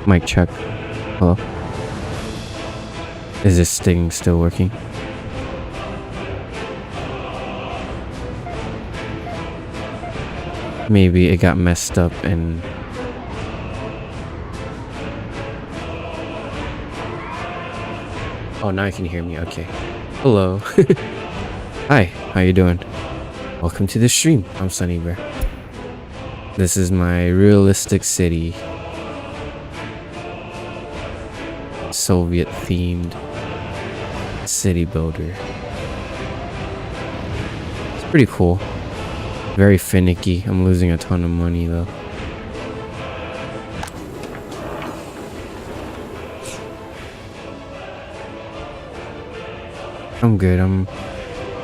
Mic check. Hello? Is this thing still working? Maybe it got messed up and... Oh, now you can hear me. Okay. Hello. Hi, how you doing? Welcome to the stream. I'm Sunny Bear. This is my realistic city. Soviet themed city builder. It's pretty cool. Very finicky. I'm losing a ton of money though. I'm good.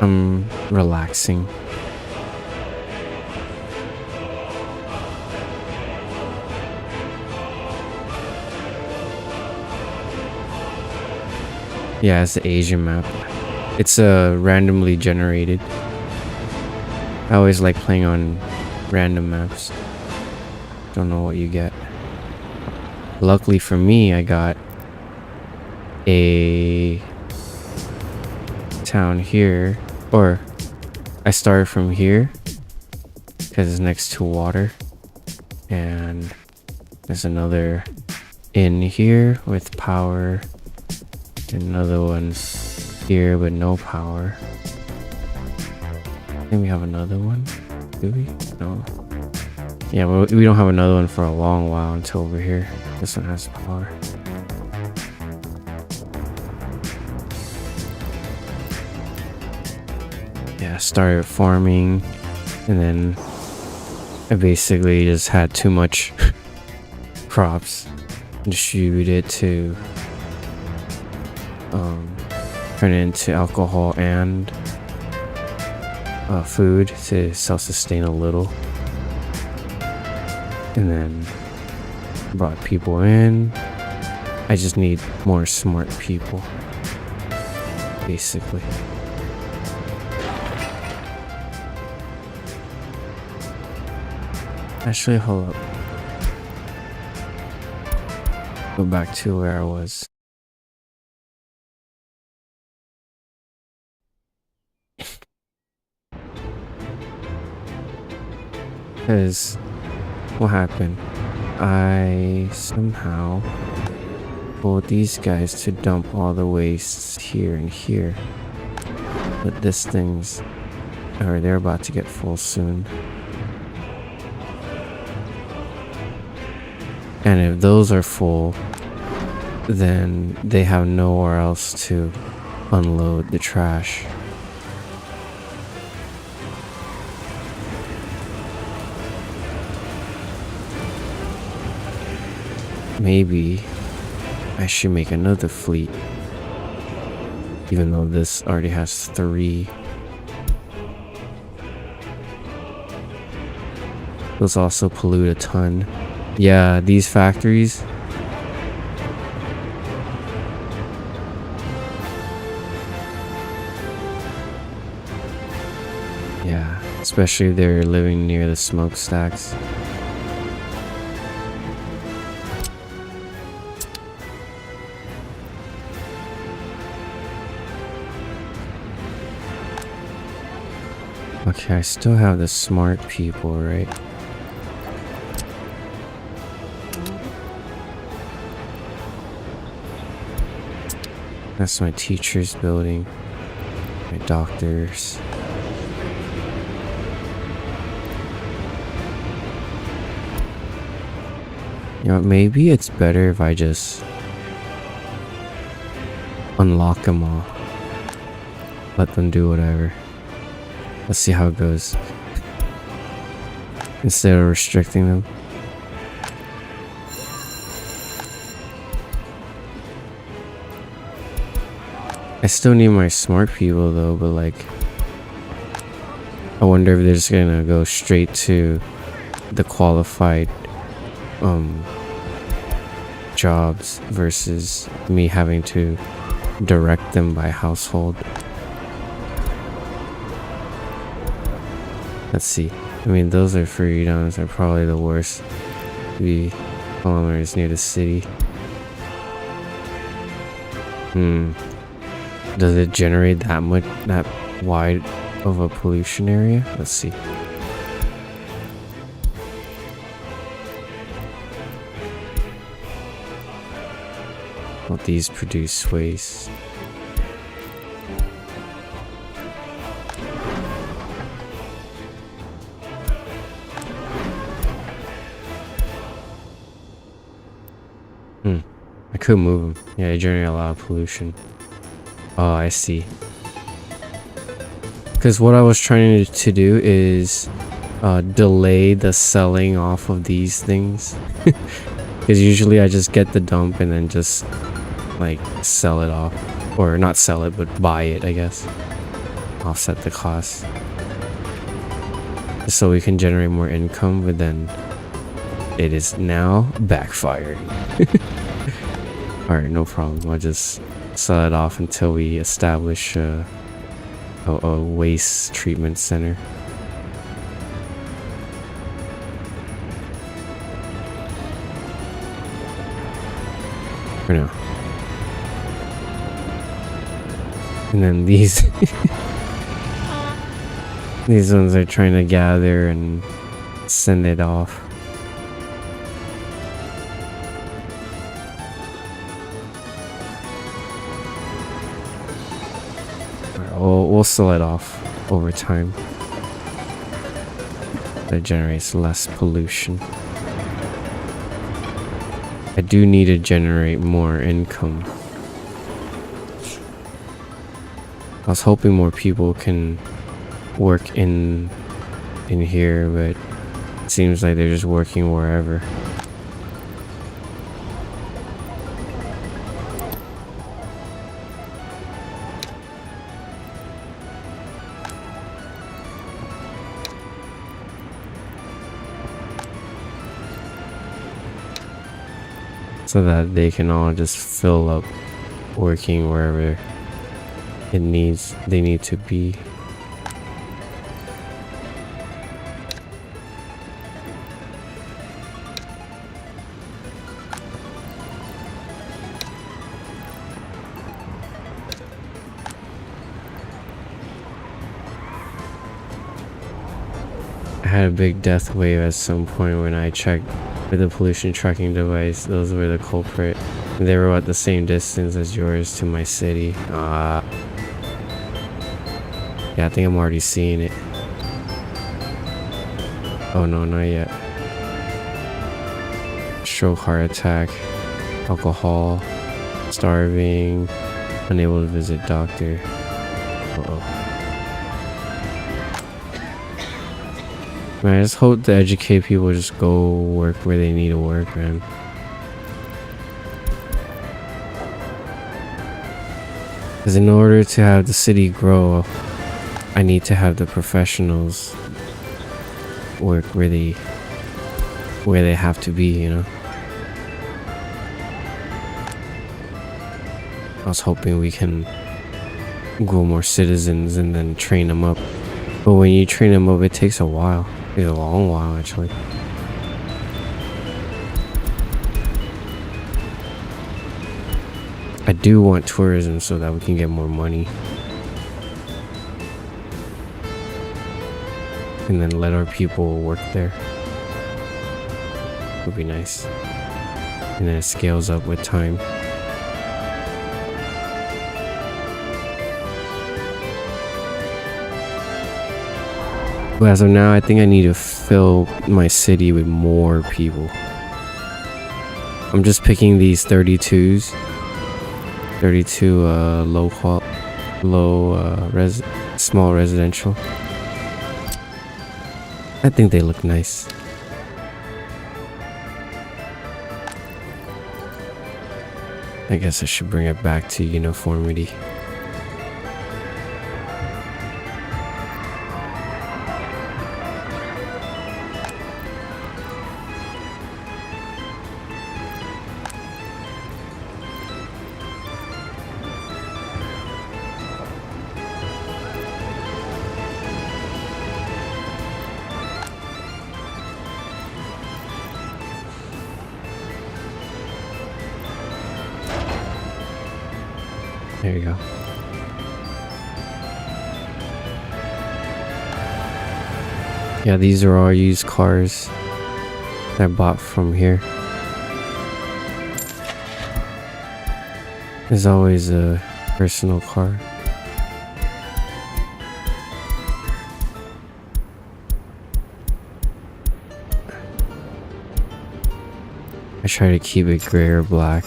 I'm relaxing. Yeah, it's the Asian map. It's randomly generated. I always like playing on random maps. Don't know what you get. Luckily for me, I got a town here, or I started from here because it's next to water, and there's another inn here with power. Another one here but no power. I think we have another one. Do we? No. Yeah, well, we don't have another one for a long while until over here. This one has power. Yeah, I started farming and then I basically just had too much crops. Distribute it to turn it into alcohol and food to self-sustain a little, and then brought people in. I just need more smart people, basically. Actually, hold up. Go back to where I was. Because what happened? I somehow told these guys to dump all the wastes here and here. But this thing's... or they're about to get full soon. And if those are full, then they have nowhere else to unload the trash. Maybe I should make another fleet, even though this already has 3. Those also pollute a ton. Yeah, these factories. Yeah, especially if they're living near the smokestacks. Okay, I still have the smart people, right? That's my teacher's building. My doctors. You know, maybe it's better if I just unlock them all. Let them do whatever. Let's see how it goes. Instead of restricting them. I still need my smart people though, but like, I wonder if they're just gonna go straight to the qualified jobs versus me having to direct them by household. Let's see. I mean, those are freedoms are probably the worst to be kilometers near the city. Does it generate that much, that wide of a pollution area? Let's see. Well, these produce waste. I could move them. Yeah, they generate a lot of pollution. Oh, I see. Because what I was trying to do is delay the selling off of these things. Because usually I just get the dump and then just like sell it off. Or not sell it, but buy it, I guess. Offset the cost. So we can generate more income, but then it is now backfiring. Alright, no problem. I'll just sell it off until we establish a waste treatment center. For now. And then these these ones are trying to gather and send it off. We'll sell it off over time. That generates less pollution. I do need to generate more income. I was hoping more people can work in here, but it seems like they're just working wherever. So that they can all just fill up working wherever they need to be. I had a big death wave at some point when I checked with the pollution tracking device. Those were the culprit. They were at the same distance as yours to my city. Yeah, I think I'm already seeing it. Oh no, not yet. Stroke, heart attack, alcohol, starving, unable to visit doctor. Man, I just hope to educate people just go work where they need to work, man. Because in order to have the city grow, I need to have the professionals work where they have to be, you know? I was hoping we can grow more citizens and then train them up. But when you train them up, it takes a while. It's a long while, actually. I do want tourism so that we can get more money. And then let our people work there. Would be nice. And then it scales up with time. But as of now, I think I need to fill my city with more people. I'm just picking these 32s. 32 small residential. I think they look nice. I guess I should bring it back to uniformity. There you go. Yeah, these are all used cars I bought from here. There's always a personal car. I try to keep it gray or black.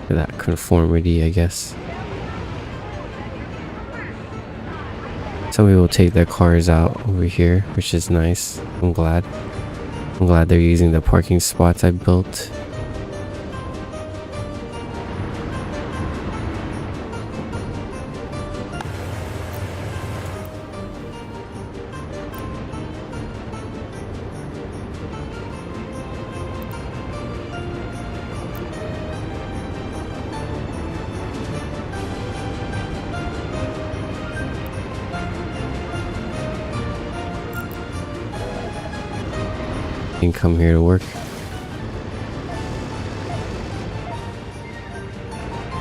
For that conformity, I guess. Some people take their cars out over here, which is nice. I'm glad. I'm glad they're using the parking spots I built. And come here to work.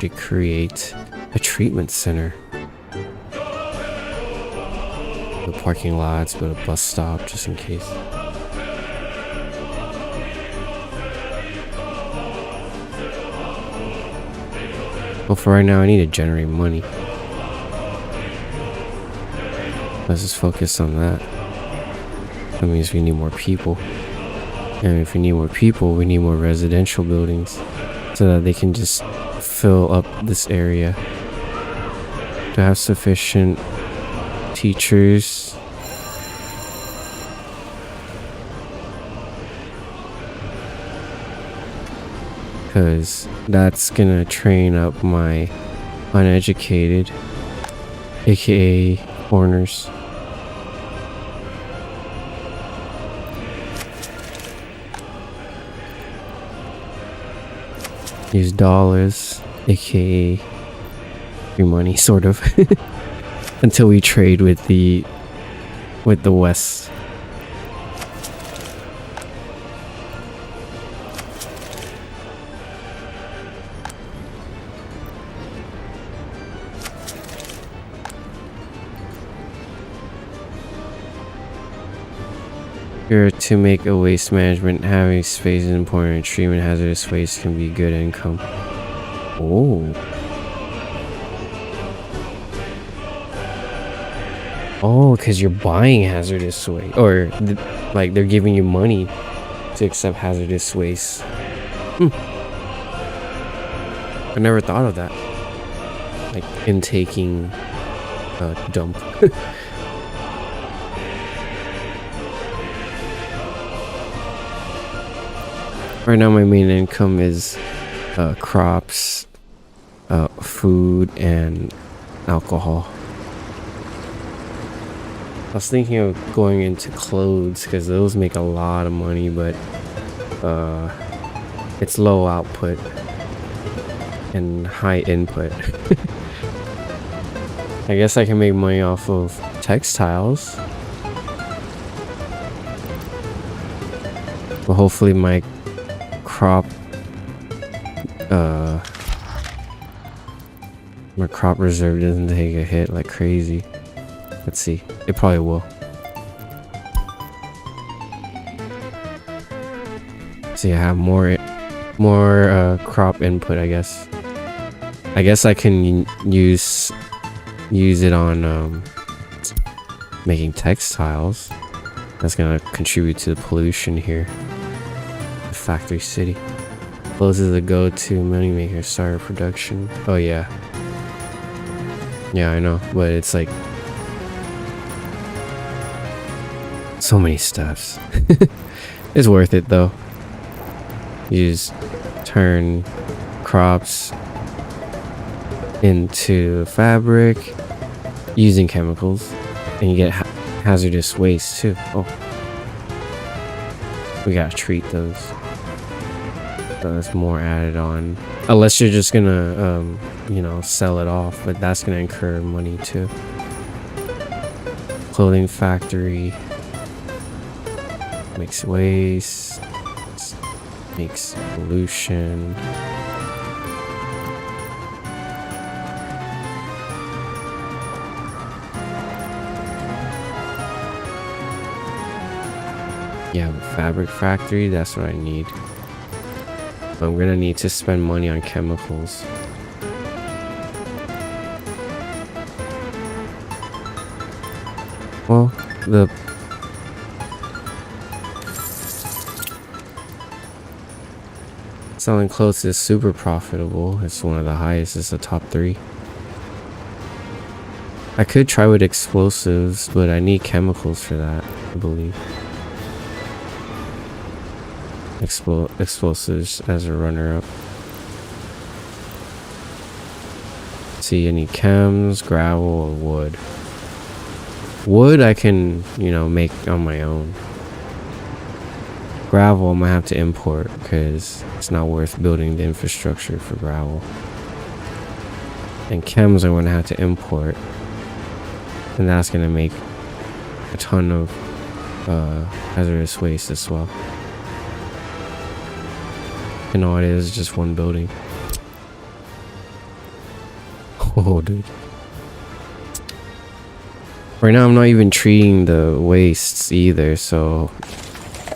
To create a treatment center. The parking lots, but a bus stop just in case. Well, for right now, I need to generate money. Let's just focus on that. That means we need more people. And if we need more people, we need more residential buildings so that they can just fill up this area. To have sufficient teachers. Because that's gonna train up my uneducated, aka foreigners. Use dollars, aka free money, sort of, until we trade with the West. Here to make a waste management, having space is important, and treatment hazardous waste can be good income. Oh. Oh, because you're buying hazardous waste. Or, like, they're giving you money to accept hazardous waste. I never thought of that. Like, intaking a dump. Right now my main income is crops, food, and alcohol. I was thinking of going into clothes because those make a lot of money, but it's low output and high input. I guess I can make money off of textiles. But hopefully my crop reserve doesn't take a hit like crazy. Let's see. It probably will. See, I have more crop input, I guess. I guess I can use it on making textiles. That's gonna contribute to the pollution here. The factory city. Clothes is a go-to moneymaker. Start production. Oh yeah. Yeah, I know, but it's like so many steps. It's worth it though. You just turn crops into fabric using chemicals, and you get hazardous waste too. Oh, we gotta treat those. So that's more added on, unless you're just gonna you know, sell it off, but that's gonna incur money too. Clothing factory. Makes waste. Makes pollution. Yeah, fabric factory, that's what I need. I'm gonna need to spend money on chemicals. Well, the selling clothes is super profitable. It's one of the highest. It's the top 3. I could try with explosives, but I need chemicals for that, I believe. Explosives as a runner-up. See, any chems, gravel, or wood. Wood I can, make on my own. Gravel I'm gonna have to import because it's not worth building the infrastructure for gravel. And chems I'm gonna have to import, and that's gonna make a ton of hazardous waste as well. And all it is just one building. Oh, dude. Right now I'm not even treating the wastes either, so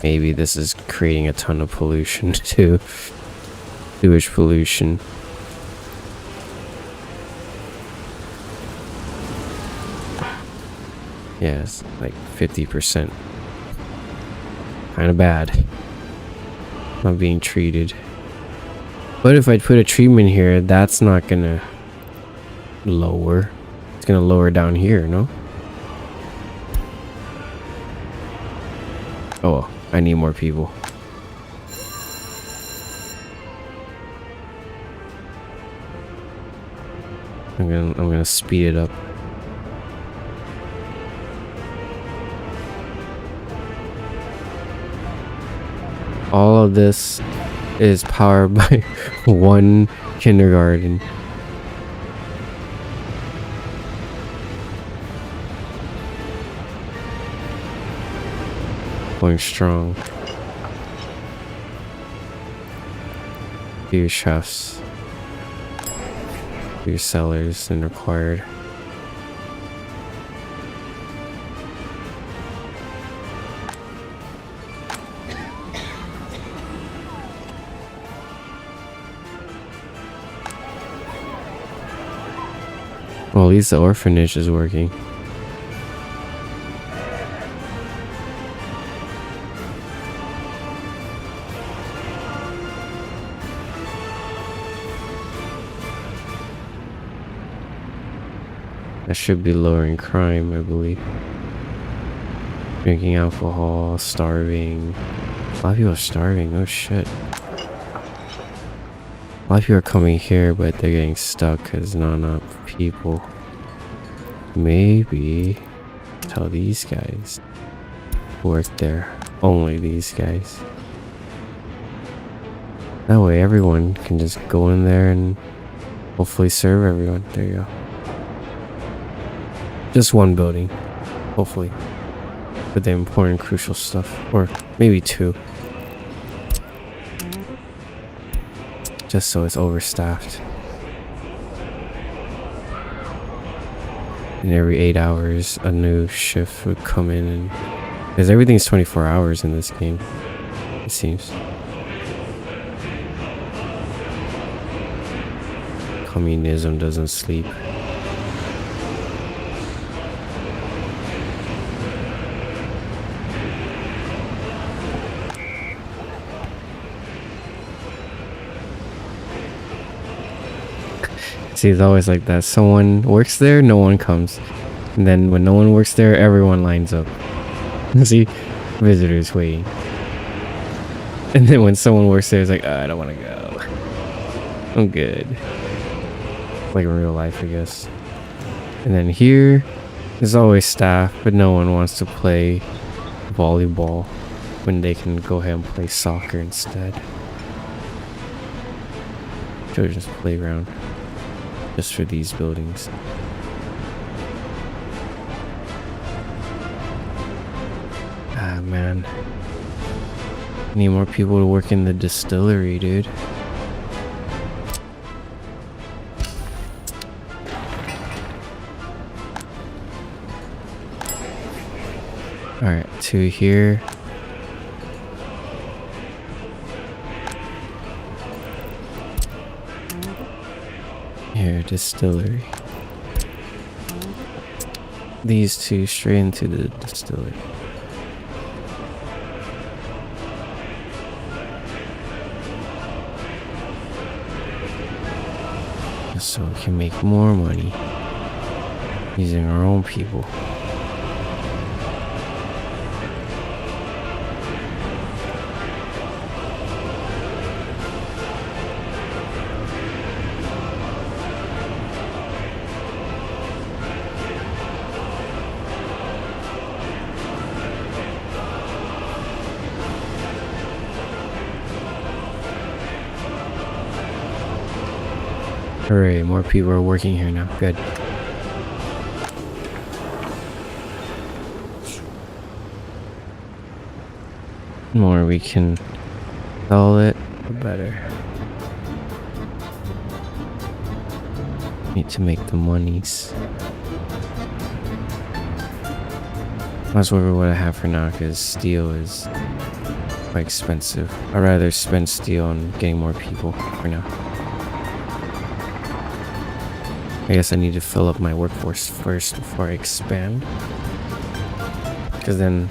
maybe this is creating a ton of pollution too. Sewage pollution. Yeah, it's like 50%. Kind of bad. Not being treated. But if I put a treatment here, that's not gonna lower. It's gonna lower down here, no? Oh, I need more people. I'm gonna speed it up. All of this is powered by one kindergarten. Going strong. Few chefs. Few sellers and required. Well, at least the orphanage is working. That should be lowering crime, I believe. Drinking alcohol, starving. A lot of people are starving, oh shit. A lot of people are coming here, but they're getting stuck because not enough people. Maybe tell these guys work there. Only these guys. That way everyone can just go in there and hopefully serve everyone. There you go. Just one building, hopefully. With the important crucial stuff. Or maybe 2. Just so it's overstaffed. And every 8 hours a new shift would come in, and because everything's 24 hours in this game, it seems. Communism doesn't sleep. See, it's always like that. Someone works there, no one comes. And then when no one works there, everyone lines up. See? Visitors waiting. And then when someone works there, it's like, I don't want to go. I'm good. Like in real life, I guess. And then here, there's always staff, but no one wants to play volleyball when they can go ahead and play soccer instead. Children's playground. Just for these buildings. Ah, man. Need more people to work in the distillery, dude. Alright, 2 here. Here, distillery. These 2 straight into the distillery. So we can make more money using our own people. Hooray, more people are working here now. Good. The more we can sell it, the better. Need to make the monies. That's what I have for now, because steel is quite expensive. I'd rather spend steel on getting more people for now. I guess I need to fill up my workforce first before I expand. Because then,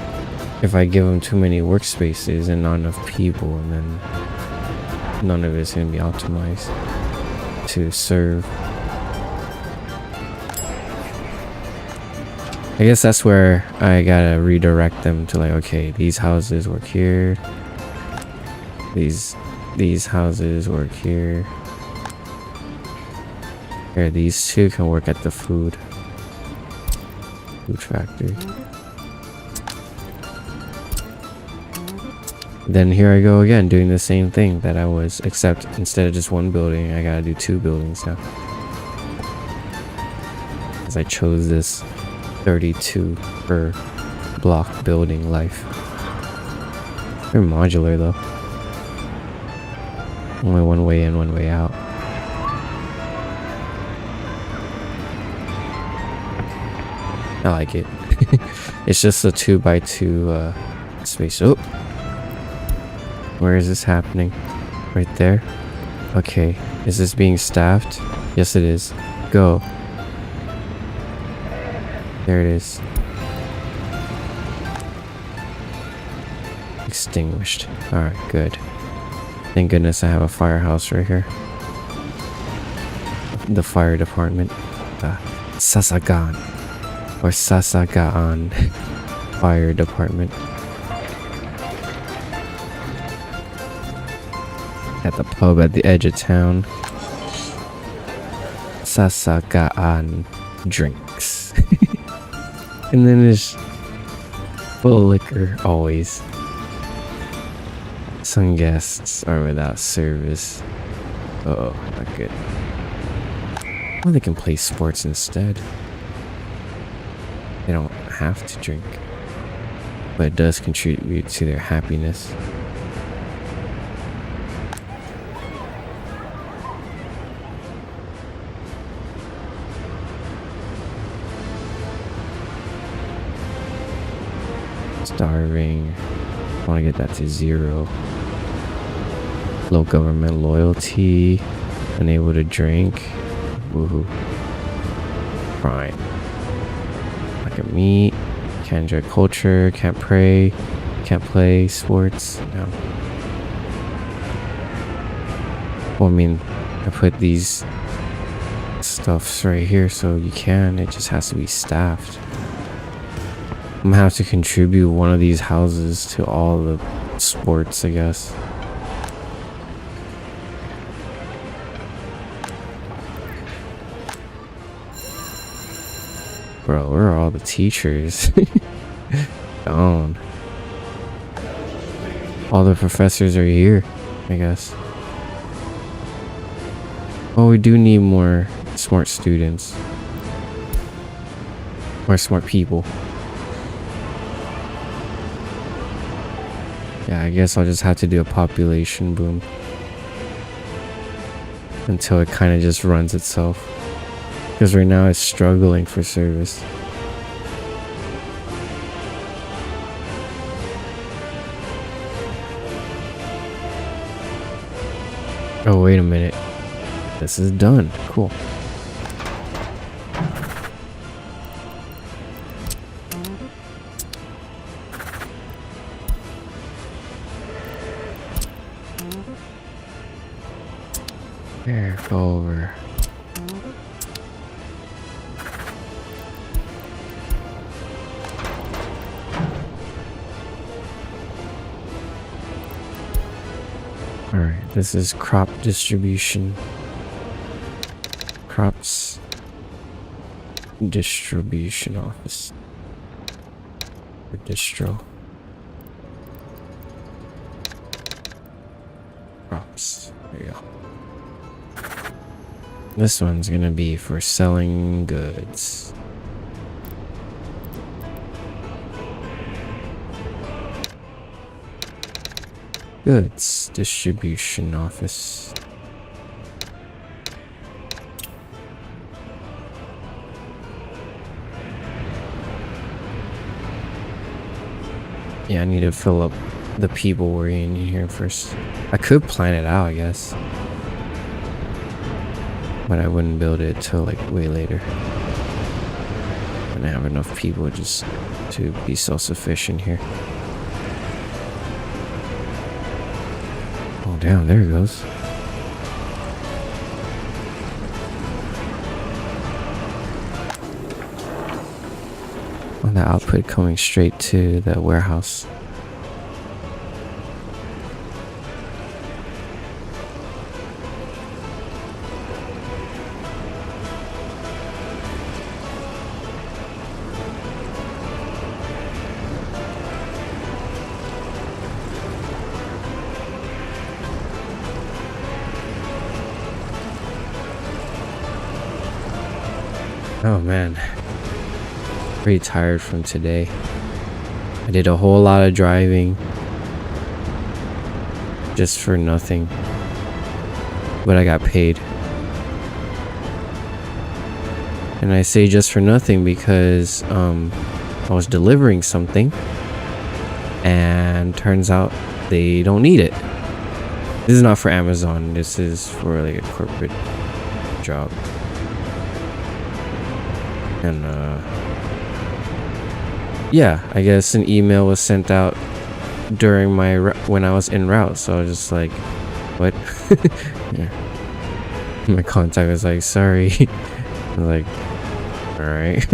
if I give them too many workspaces and not enough people, and then none of it's going to be optimized to serve. I guess that's where I gotta redirect them to, like, okay, these houses work here. These houses work here. Here, these 2 can work at the food factory. Then here I go again, doing the same thing that I was, except instead of just 1 building, I gotta do 2 buildings now. As I chose this 32 per block building life. Very modular though. Only 1 way in, 1 way out. I like it. It's just a 2x2 space. Oh, where is this happening? Right there. Okay, is this being staffed? Yes, it is. Go. There it is. Extinguished. Alright, good. Thank goodness I have a firehouse right here. The fire department. Sasagan. Or Sasagaan Fire Department. At the pub at the edge of town. Sasagaan drinks. And then there's full liquor always. Some guests are without service. Uh oh, not good. Well, they can play sports instead. They don't have to drink, but it does contribute to their happiness. Starving. I want to get that to 0. Low government loyalty. Unable to drink. Woohoo. Crime. Meat, can't enjoy culture, can't pray, can't play sports. No. Well, I mean, I put these stuffs right here so you can. It just has to be staffed. I'm gonna have to contribute one of these houses to all the sports, I guess. Bro, where are all the teachers? Gone. All the professors are here, I guess. Well, we do need more smart students. More smart people. Yeah, I guess I'll just have to do a population boom until it kind of just runs itself. Because right now it's struggling for service. Oh, wait a minute. This is done. Cool. There, go over. Alright, this is crop distribution. Crops distribution office. Or distro. Crops. There you go. This one's gonna be for selling goods. Goods distribution office. Yeah, I need to fill up the people we're in here first. I could plan it out, I guess. But I wouldn't build it till like way later. When I have enough people just to be self-sufficient here. Oh damn, there it goes. On the output coming straight to the warehouse. Oh man, pretty tired from today. I did a whole lot of driving just for nothing, but I got paid. And I say just for nothing because I was delivering something and turns out they don't need it. This is not for Amazon, this is for like a corporate job. And yeah, I guess an email was sent out during my when I was en route, so I was just like, what? Yeah. My contact was like, sorry. I was like, all right.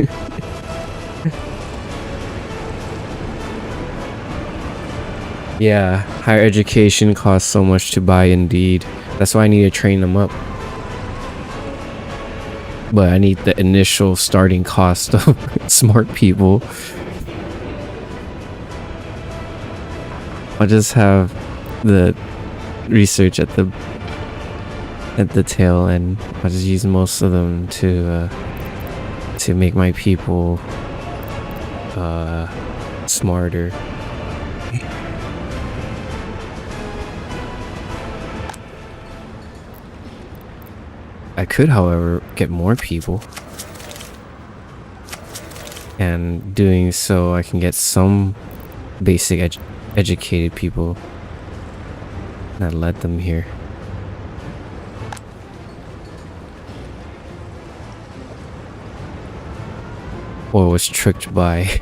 Yeah, higher education costs so much to buy Indeed. That's why I need to train them up. But I need the initial starting cost of smart people. I'll just have the research at the tail end. I'll just use most of them to make my people smarter. I could, however, get more people, and doing so I can get some basic educated people and I let them here. Or was tricked by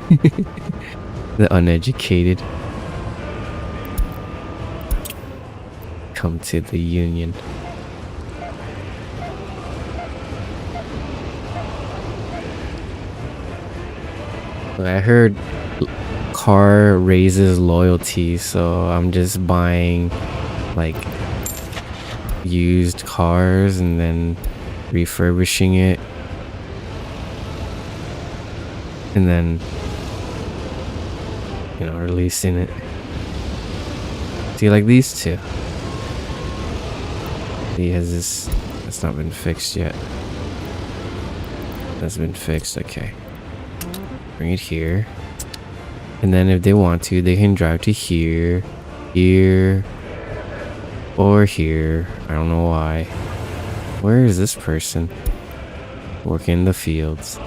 the uneducated. Come to the union. I heard car raises loyalty, so I'm just buying like used cars and then refurbishing it and then, you know, releasing it. See, like these two. See, has this, that's not been fixed yet. That's been fixed, okay. Bring it here, and then if they want to, they can drive to here here or here. I don't know why. Where is this person? Working in the fields.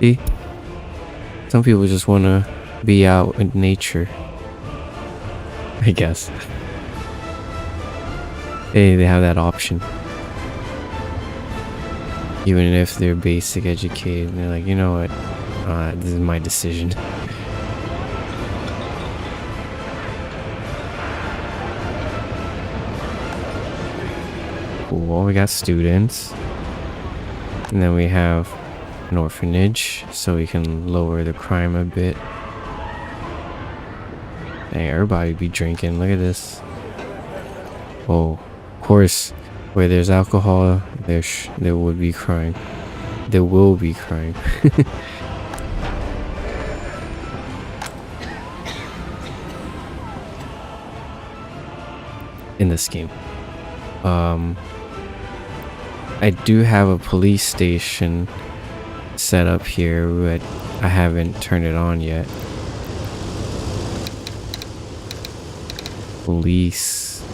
See? Some people just want to be out in nature. I guess. Hey, they have that option. Even if they're basic educated, they're like, you know what? This is my decision. Cool, we got students. And then we have an orphanage, so we can lower the crime a bit. Dang, everybody be drinking. Look at this. Oh, of course, where there's alcohol, there would be crime. There will be crime. In this game. I do have a police station set up here, but I haven't turned it on yet. Police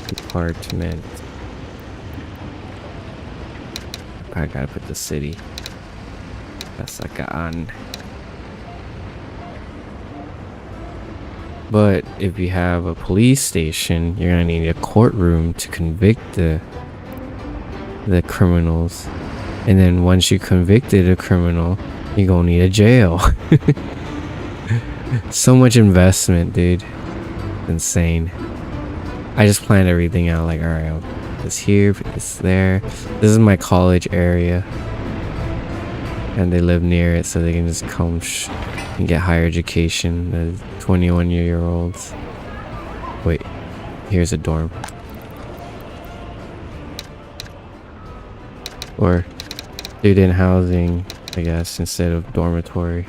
department. I gotta put the city. Kasaka'an. But if you have a police station, you're gonna need a courtroom to convict the criminals. And then once you convicted a criminal, you're gonna need a jail. So much investment, dude. Insane. I just planned everything out like, alright, I'll put this here, put this there. This is my college area. And they live near it, so they can just come and get higher education. The 21-year-olds. Wait, here's a dorm. Or student housing, I guess, instead of dormitory.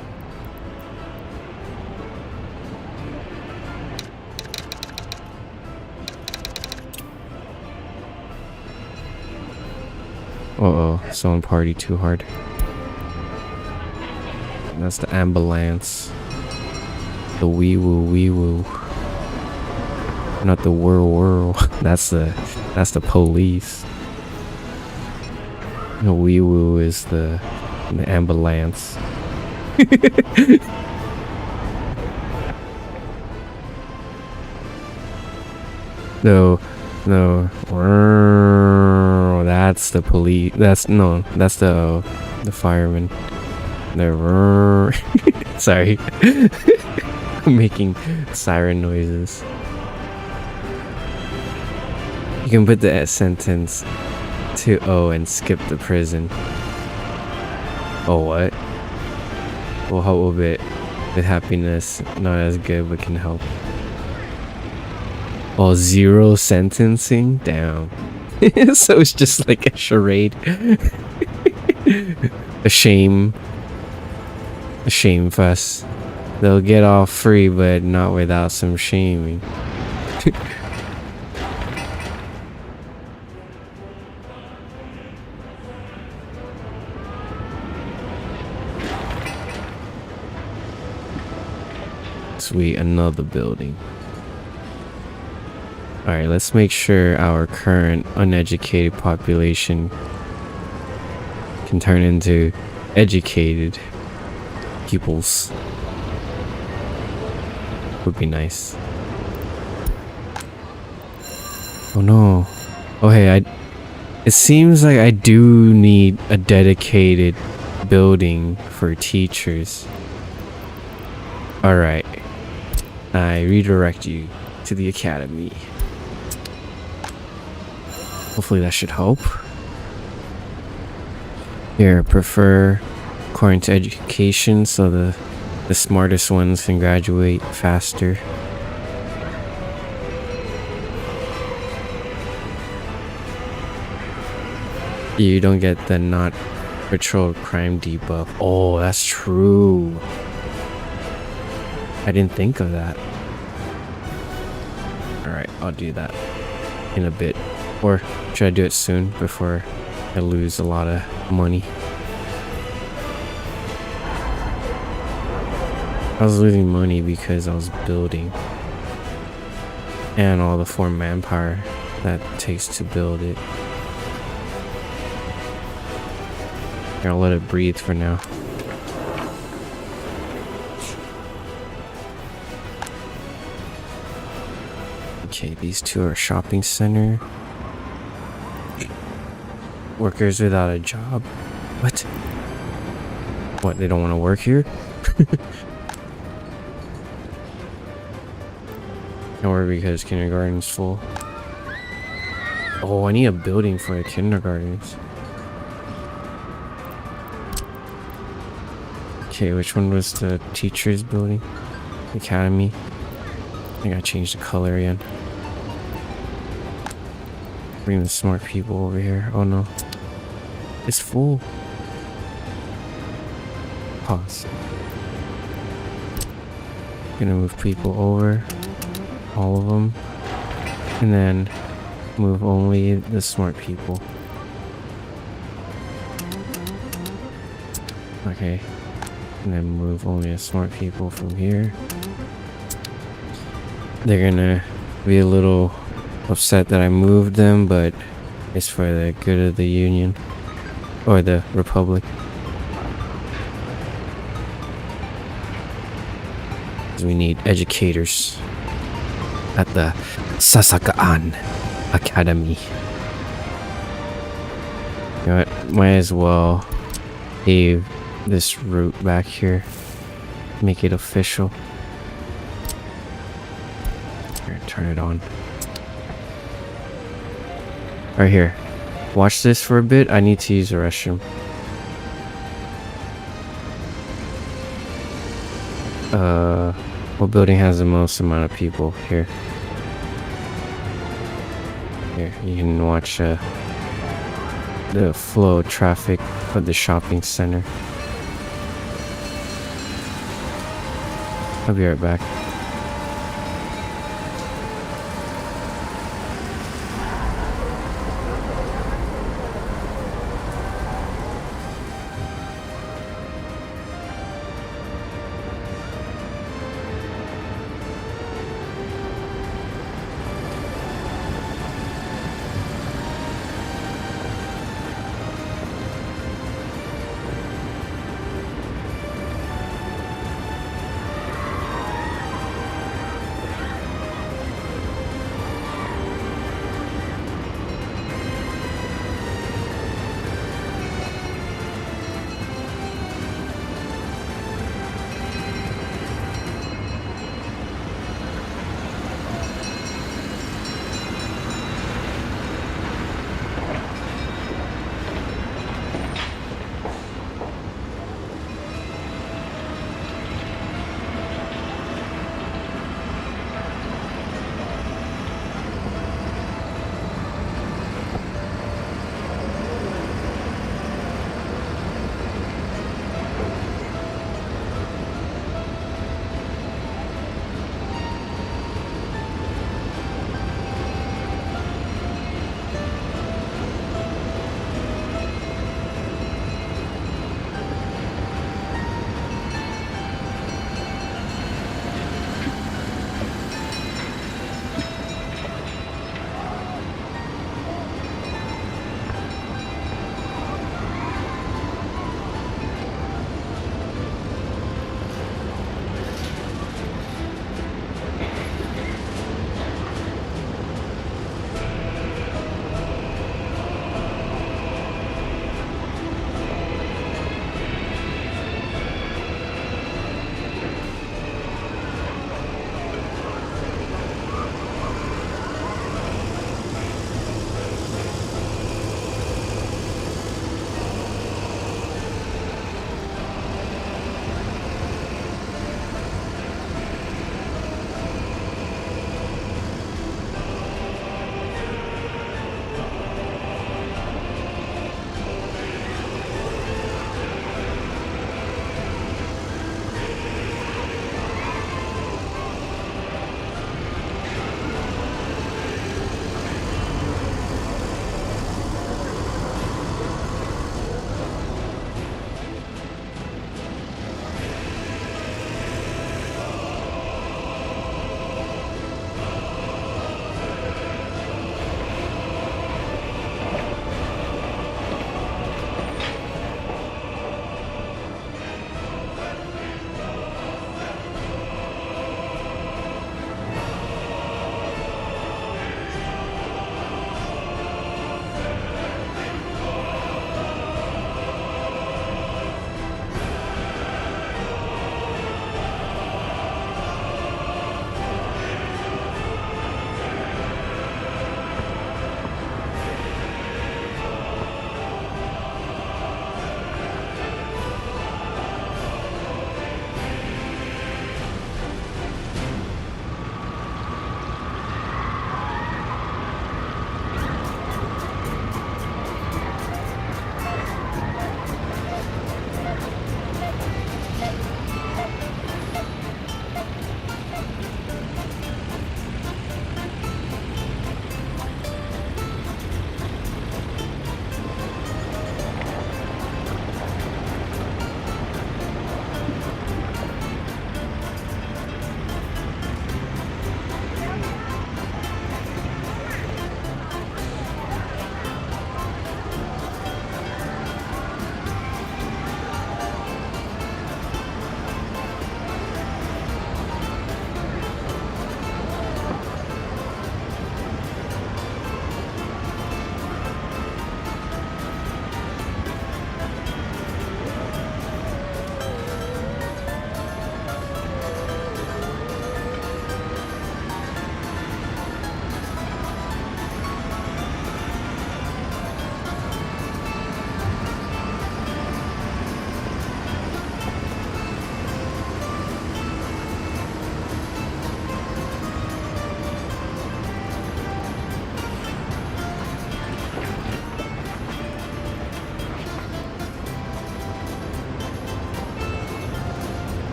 Uh-oh, someone partied too hard. That's the ambulance. The wee woo. Not the whirl. That's the police. The wee woo is the ambulance. No. That's the police. That's the fireman. Sorry. I'm making siren noises. You can put the sentence to O and skip the prison. Oh, what? We'll help a bit with happiness. Not as good, but can help. Oh, zero sentencing? Damn. So it's just like a charade. A shame fest. They'll get off free, but not without some shaming. Sweet, another building. Alright, let's make sure our current uneducated population can turn into educated pupils. Would be nice. Oh no. Oh hey, it seems like I do need a dedicated building for teachers. Alright. I redirect you to the academy. Hopefully that should help. Here, prefer according to education, so the smartest ones can graduate faster. You don't get the not patrol crime debuff. Oh, that's true. I didn't think of that. Alright, I'll do that in a bit. Or should I do it soon before I lose a lot of money? I was losing money because I was building. and all the 4 manpower that takes to build it. I'll let it breathe for now. Okay, these 2 are shopping center. Workers without a job. What? What, they don't want to work here? Or because kindergarten's full. Oh, I need a building for the kindergartens. Okay, which one was the teacher's building? Academy. I gotta change the color again. Bring the smart people over here. Oh no. It's full. Pause. Gonna move people over. All of them. And then move only the smart people. Okay. And then move only the smart people from here. They're gonna be a little upset that I moved them, but it's for the good of the Union. Or the Republic. We need educators at the Sasakaan Academy. You know what? Might as well leave this route back here. Make it official. Here, turn it on. Right here. Watch this for a bit. I need to use the restroom. What building has the most amount of people? Here. Here, you can watch the flow of traffic of the shopping center. I'll be right back.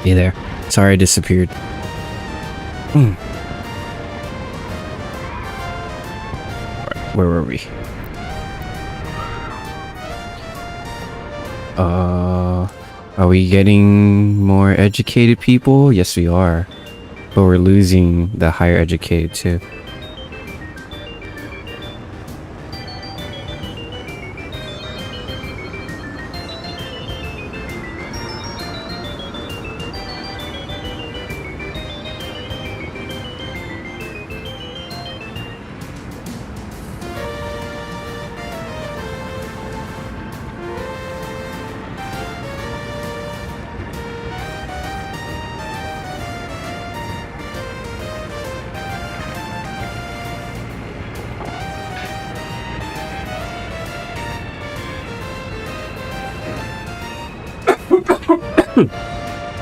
Hey there. Sorry I disappeared. Where were we? Are we getting more educated people? Yes, we are. But we're losing the higher educated too.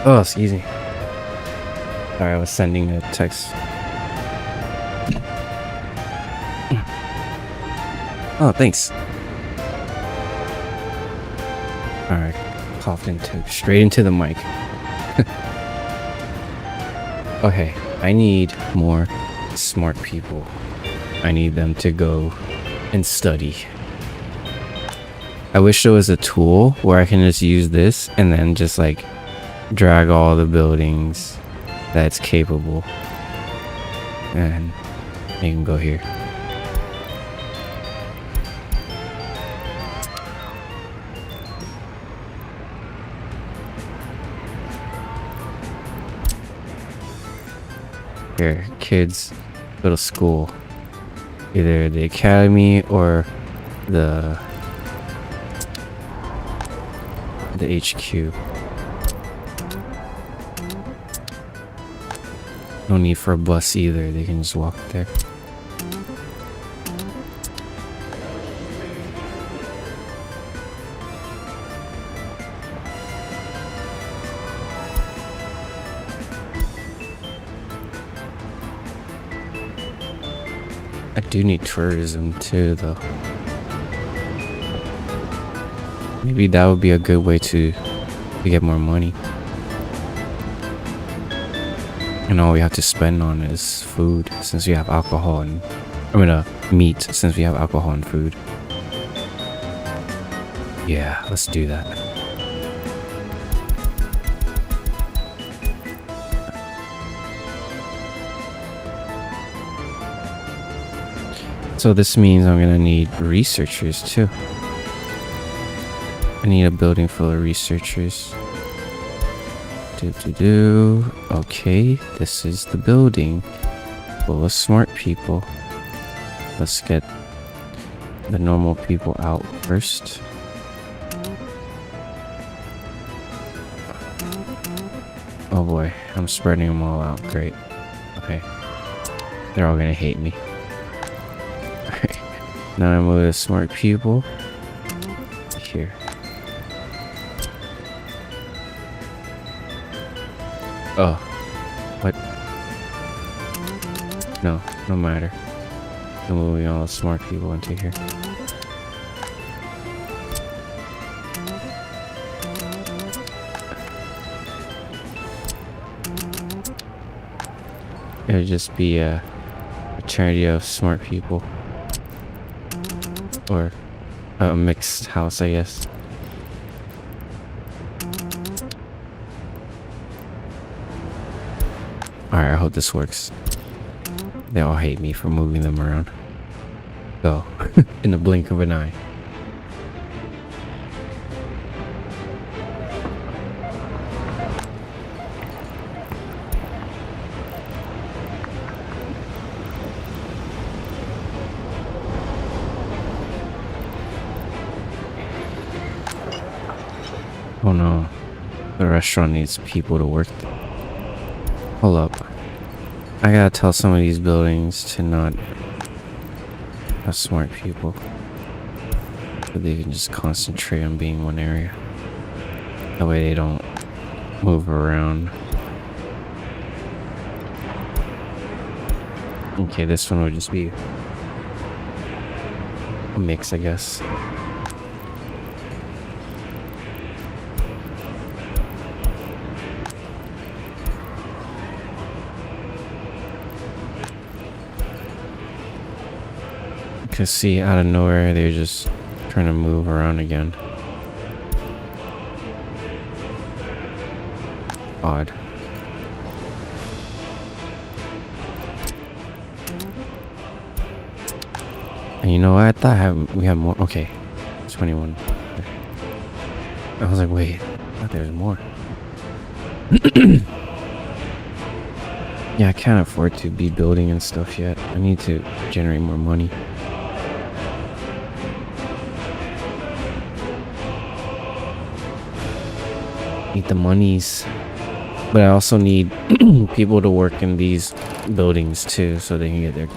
Oh, excuse me. Sorry, I was sending a text. Oh, thanks. Alright, coughed straight into the mic. Okay, I need more smart people. I need them to go and study. I wish there was a tool where I can just use this and then just like drag all the buildings that's capable. And you can go here. Here, kids go to school. Either the academy or the HQ. No need for a bus either, they can just walk there. I do need tourism too, though. Maybe that would be a good way to get more money. And all we have to spend on is food, since we have alcohol and meat, since we have alcohol and food. Yeah, let's do that. So this means I'm gonna need researchers too. I need a building full of researchers. Okay, this is the building full of smart people. Let's get the normal people out first. Oh boy, I'm spreading them all out. Great. Okay. They're all gonna hate me. Alright. Now I'm with smart people. Here. Oh. What? No, no matter. I'm moving all the smart people into here. It'll just be a fraternity of smart people. Or a mixed house, I guess. Alright, I hope this works. They all hate me for moving them around. Go. In the blink of an eye. Oh no. The restaurant needs people to work there. Hold up. I gotta tell some of these buildings to not have smart people. So they can just concentrate on being one area. That way they don't move around. Okay, this one would just be a mix, I guess. Cause see, out of nowhere, they're just trying to move around again. Odd. And you know what? I thought we had more. Okay, 21. I was like, wait, I thought there was more. Yeah, I can't afford to be building and stuff yet. I need to generate more money. Need the monies. But I also need people to work in these buildings too, so they can get their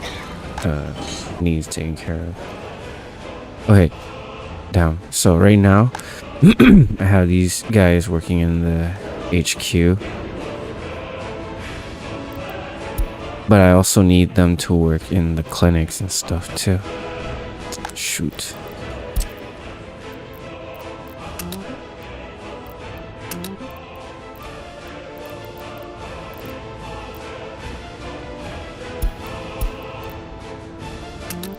needs taken care of. Okay, down. So right now, I have these guys working in the HQ. But I also need them to work in the clinics and stuff too. Shoot.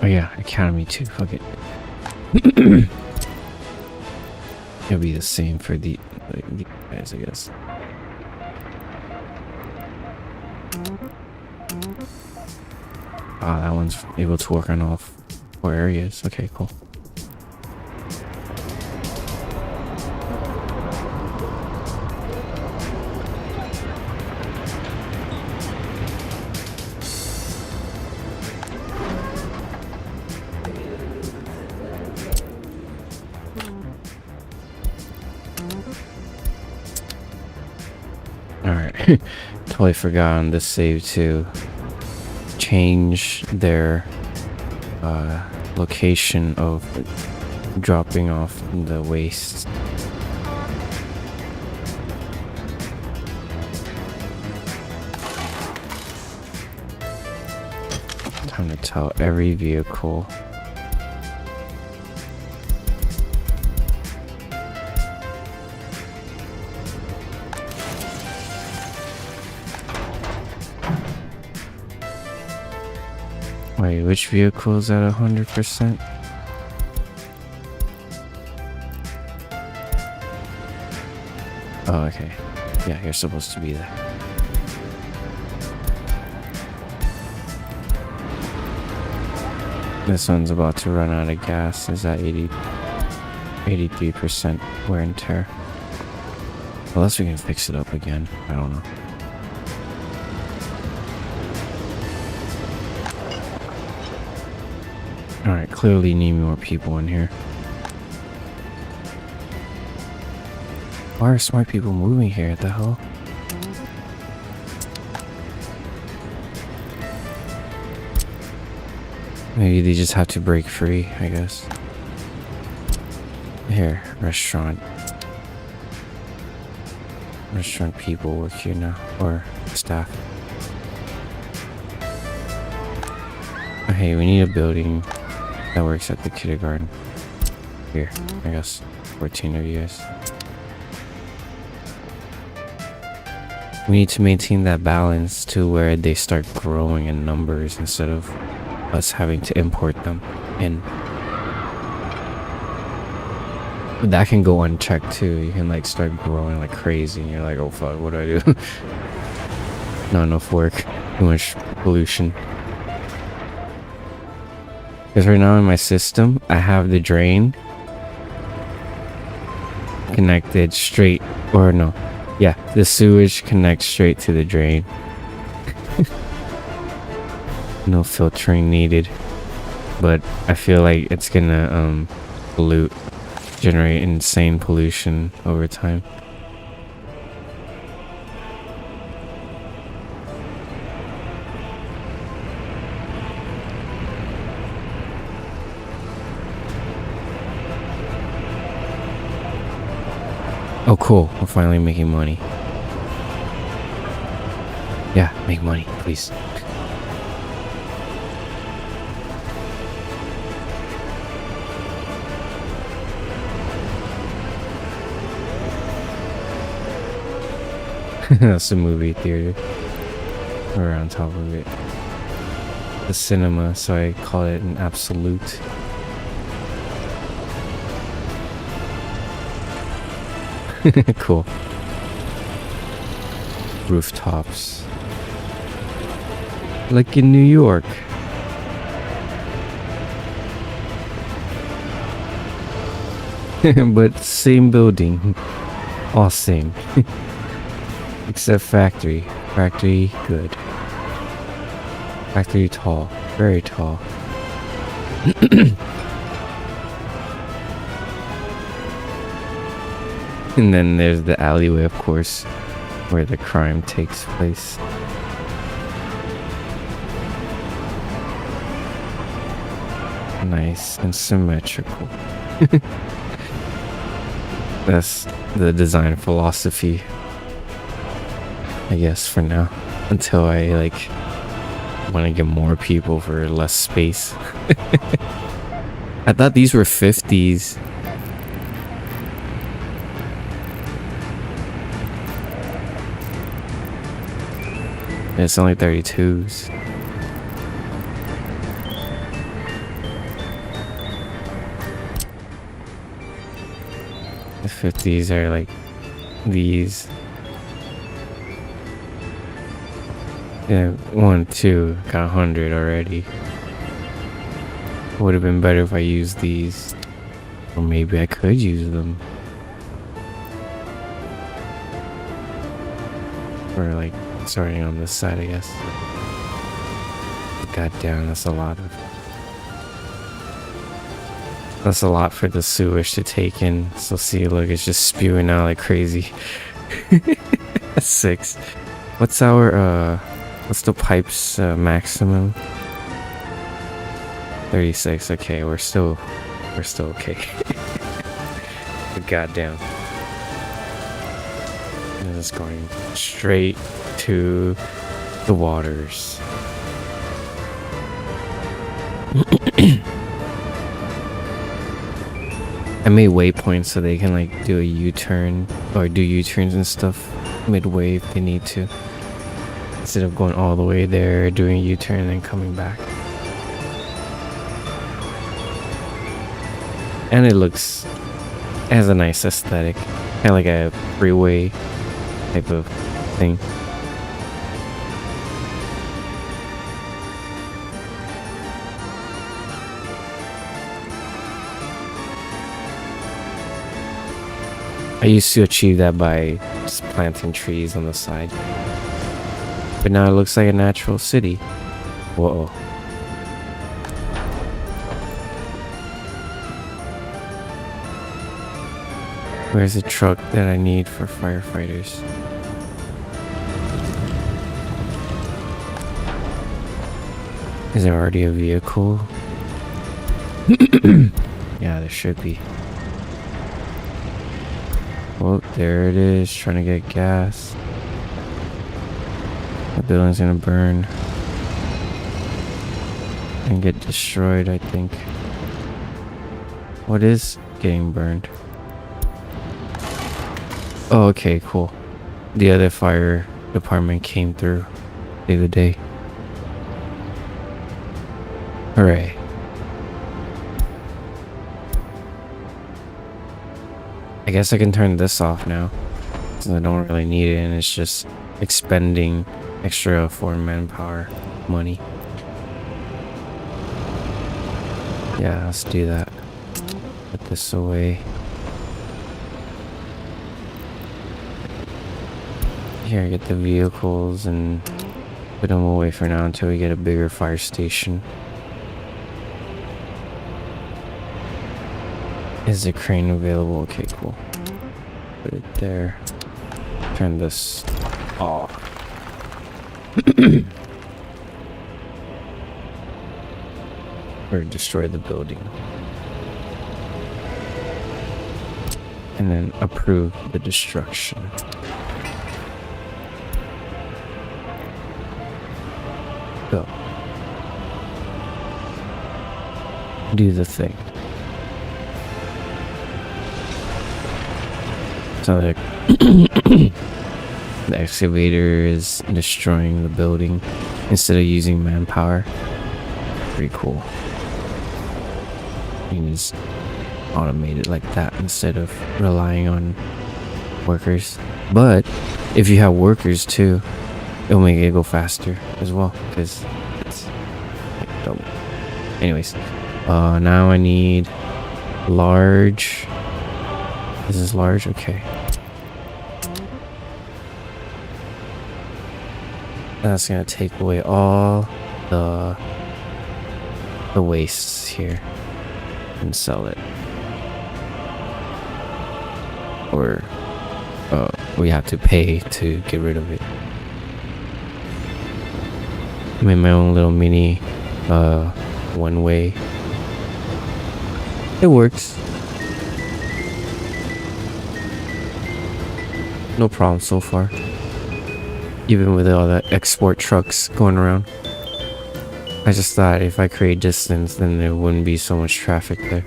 Oh yeah, Academy too, fuck it. It'll be the same for these guys, I guess. Ah, that one's able to work on all 4 areas. Okay, cool. Alright, totally forgot on this save to change their location of dropping off the waste. Time to tell every vehicle. Wait, which vehicle is at 100%? Oh, okay. Yeah, you're supposed to be there. This one's about to run out of gas. Is at 83% wear and tear. Unless we can fix it up again. I don't know. Alright, clearly need more people in here. Why are smart people moving here? What the hell? Maybe they just have to break free, I guess. Here, restaurant. Restaurant people work here now, or staff. Okay, we need a building that works at the kindergarten. Here, I guess 14 of you guys. We need to maintain that balance to where they start growing in numbers instead of us having to import them in. But that can go unchecked too. You can like start growing like crazy and you're like, oh fuck, what do I do? Not enough work, too much pollution. Because right now in my system, I have the drain connected straight, or no, yeah, the sewage connects straight to the drain. No filtering needed, but I feel like it's gonna generate insane pollution over time. Oh cool, we're finally making money. Yeah, make money, please. That's a movie theater. We're on top of it. the cinema, so I call it an absolute. Cool. Rooftops. Like in New York. But same building. All same. Except factory. Factory, good. Factory tall. Very tall. And then there's the alleyway, of course, where the crime takes place. Nice and symmetrical. That's the design philosophy, I guess, for now. Until I, like, want to get more people for less space. I thought these were 50s. It's only 32s. The 50s are like these. Yeah, 1, 2, got 100 already. Would have been better if I used these. Or maybe I could use them. Or like starting on this side, I guess. God damn, that's a lot of... That's a lot for the sewage to take in. So see, look, it's just spewing out like crazy. That's 6. What's our, what's the pipe's maximum? 36, okay, we're still okay. But goddamn. And it's going straight to the waters. I made waypoints so they can like do a U-turn or do U-turns and stuff midway if they need to. Instead of going all the way there, doing a U-turn and then coming back. And it has a nice aesthetic. Kind of like a freeway type of thing. I used to achieve that by just planting trees on the side. But now it looks like a natural city. Whoa. Where's the truck that I need for firefighters? Is there already a vehicle? Yeah, there should be. Well, there it is, trying to get gas. The building's gonna burn. And get destroyed, I think. What is getting burned? Oh, okay, cool. The other fire department came through. Save the day. Hooray. I guess I can turn this off now, since I don't really need it and it's just expending extra for manpower money. Yeah, let's do that. Put this away. Here, get the vehicles and put them away for now until we get a bigger fire station. Is the crane available? Okay, cool. Put it there. Turn this off. Or destroy the building. And then approve the destruction. Go. Do the thing. So the excavator is destroying the building instead of using manpower. Pretty cool. You can just automate it like that instead of relying on workers. But if you have workers too, it'll make it go faster as well because it's like double. Anyways, now I need large. This is large, okay. That's gonna take away all the wastes here and sell it. Or we have to pay to get rid of it. I made my own little mini one way. It works. No problem so far. Even with all the export trucks going around. I just thought if I create distance, then there wouldn't be so much traffic there.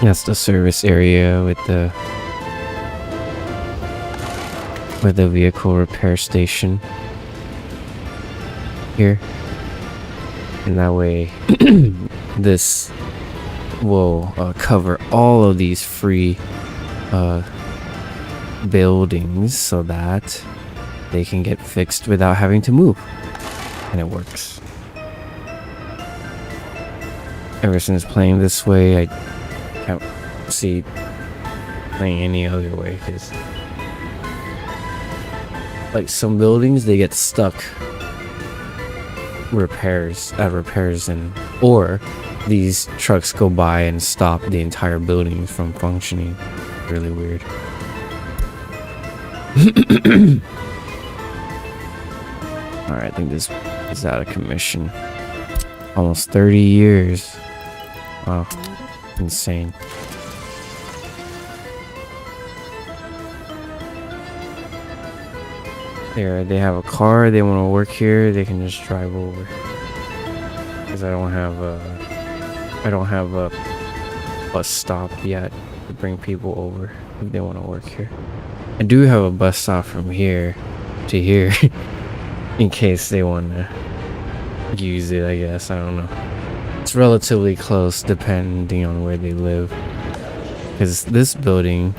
That's the service area with the vehicle repair station here. And that way this will cover all of these free buildings so that they can get fixed without having to move. And it works. Ever since playing this way, I can't see playing any other way, because like some buildings, they get stuck repairs and or these trucks go by and stop the entire building from functioning. Really weird. All right, I think this is out of commission. Almost 30 years. Wow, insane. There, they have a car. They want to work here. They can just drive over. Because I don't have a bus stop yet to bring people over if they want to work here. I do have a bus stop from here to here in case they want to use it, I guess. I don't know. It's relatively close depending on where they live. Because this building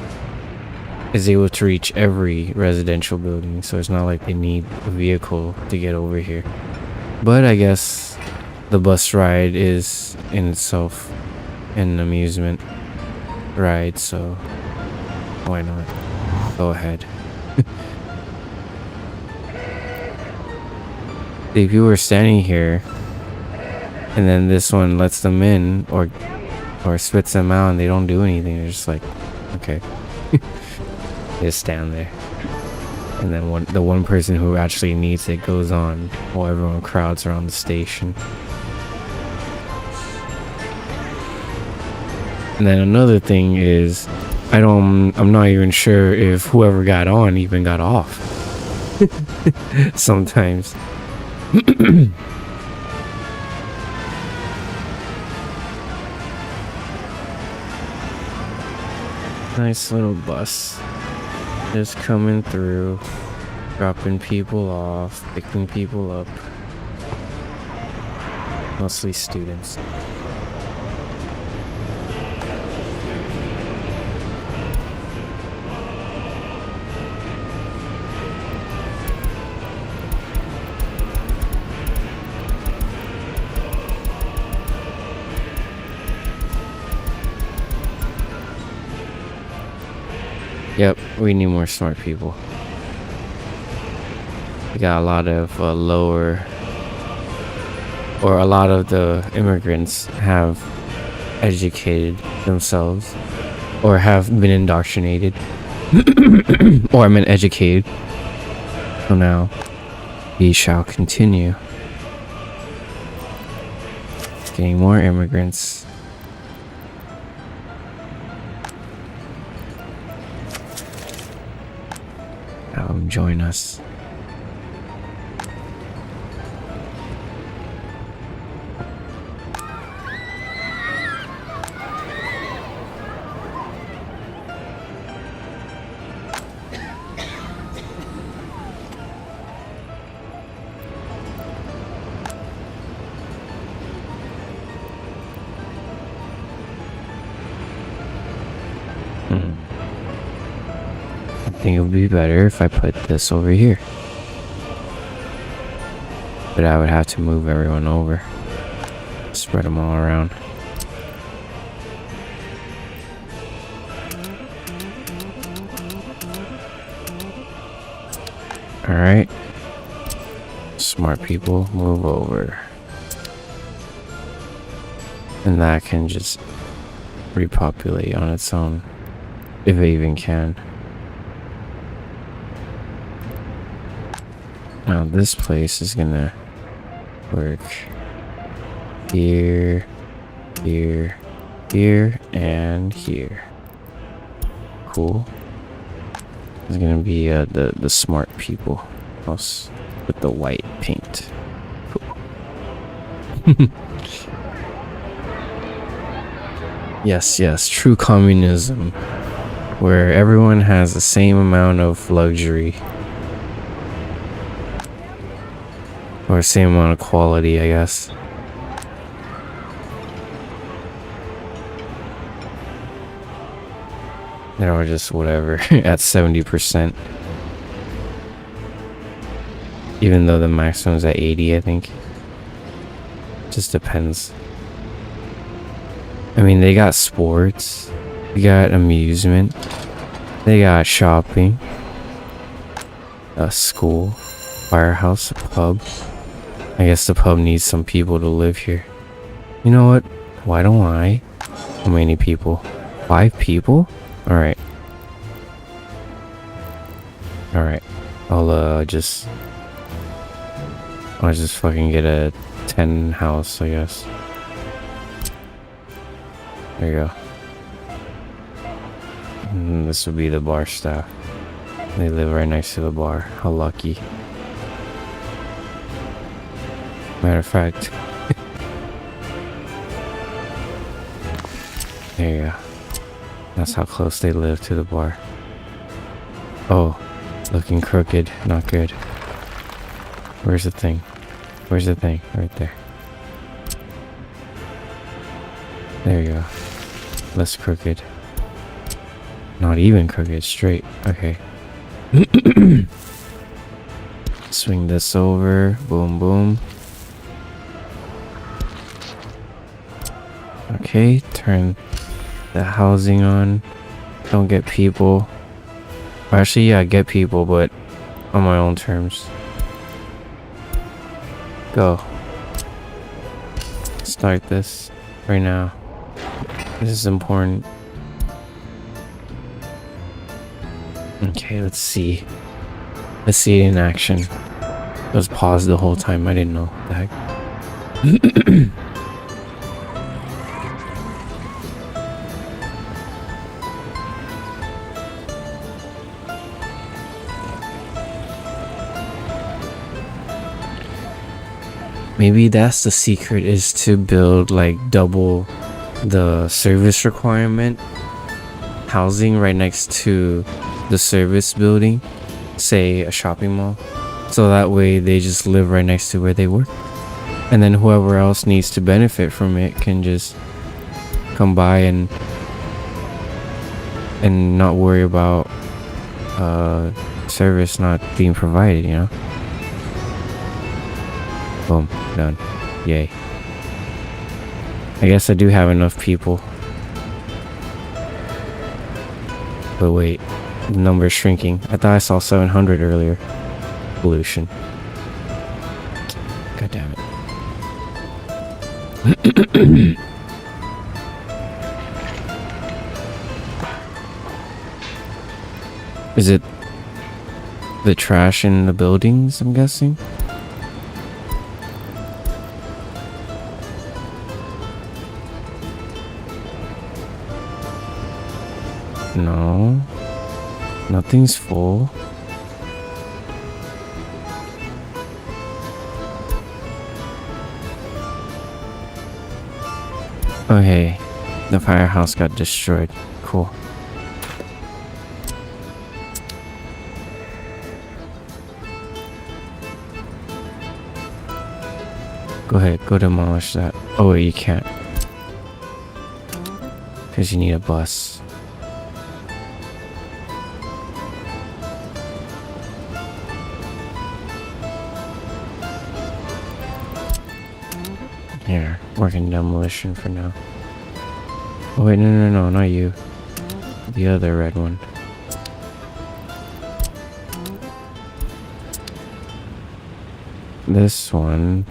is able to reach every residential building, so it's not like they need a vehicle to get over here. But I guess the bus ride is in itself an amusement ride, so why not? Go ahead. If you were standing here and then this one lets them in or spits them out and they don't do anything, they're just like, okay. They just stand there, and then the one person who actually needs it goes on while everyone crowds around the station. And then another thing is, I'm not even sure if whoever got on even got off. Sometimes. Nice little bus. Just coming through, dropping people off, picking people up. Mostly students. Yep, we need more smart people. We got a lot of a lot of the immigrants have educated themselves or have been indoctrinated. Or I meant educated. So now we shall continue getting more immigrants. Join us. think it would be better if I put this over here. But I would have to move everyone over. Spread them all around. Alright. Smart people, move over. And that can just repopulate on its own. If it even can. Now this place is gonna work here, here, here, and here. Cool. It's gonna be the smart people house with the white paint. Cool. Yes, true communism, where everyone has the same amount of luxury. Or same amount of quality, I guess. Or just whatever, at 70%. Even though the maximum is at 80, I think. Just depends. I mean, they got sports. They got amusement. They got shopping. A school. Firehouse. A pub. I guess the pub needs some people to live here. You know what? Why don't I? How many people? 5 people? Alright. Alright. I'll just fucking get a 10 house, I guess. There you go. And this would be the bar staff. They live right next to the bar. How lucky. Matter of fact. There you go. That's how close they live to the bar. Oh, looking crooked. Not good. Where's the thing? Where's the thing? Right there. There you go. Less crooked. Not even crooked. Straight. Okay. Swing this over. Boom, boom. Okay, turn the housing on. Don't get people. Actually, yeah, get people, but on my own terms. Go. Start this right now. This is important. Okay, let's see. Let's see it in action. It was paused the whole time. I didn't know. What the heck? Maybe that's the secret, is to build like double the service requirement housing right next to the service building, say a shopping mall, so that way they just live right next to where they work, and then whoever else needs to benefit from it can just come by and not worry about service not being provided, you know. Boom, done. Yay. I guess I do have enough people. But wait, the number's shrinking. I thought I saw 700 earlier. Pollution. God damn it. Is it the trash in the buildings, I'm guessing? No, nothing's full. Okay, the firehouse got destroyed. Cool. Go ahead, go demolish that. Oh wait, you can't. Because you need a bus. Here, working demolition for now. Oh wait, no, not you. The other red one. This one,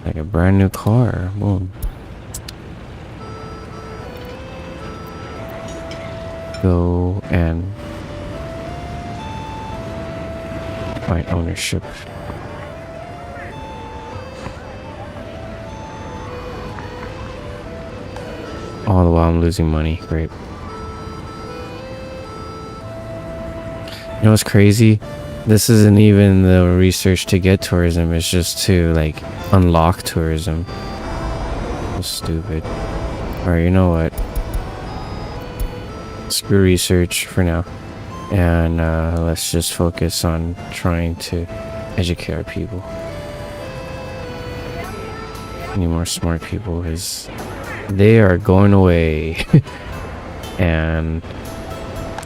like a brand new car. Boom. Go and find ownership. All the while I'm losing money. Great. You know what's crazy? This isn't even the research to get tourism. It's just to like unlock tourism. So stupid. Alright, you know what? Screw research for now. And let's just focus on trying to educate our people. Need more smart people because they are going away. And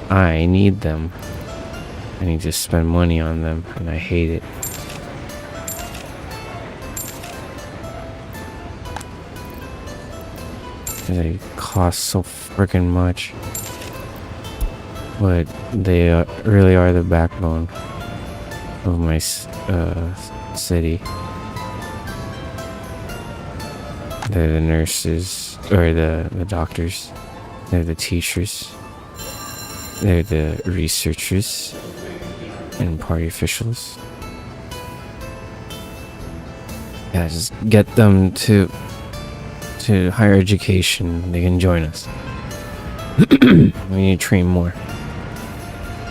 I need them. I need to spend money on them, and I hate it. They cost so freaking much. But they really are the backbone of my city. They're the nurses, or the doctors. They're the teachers. They're the researchers and party officials. Yeah, just get them to higher education. They can join us. We need to train more.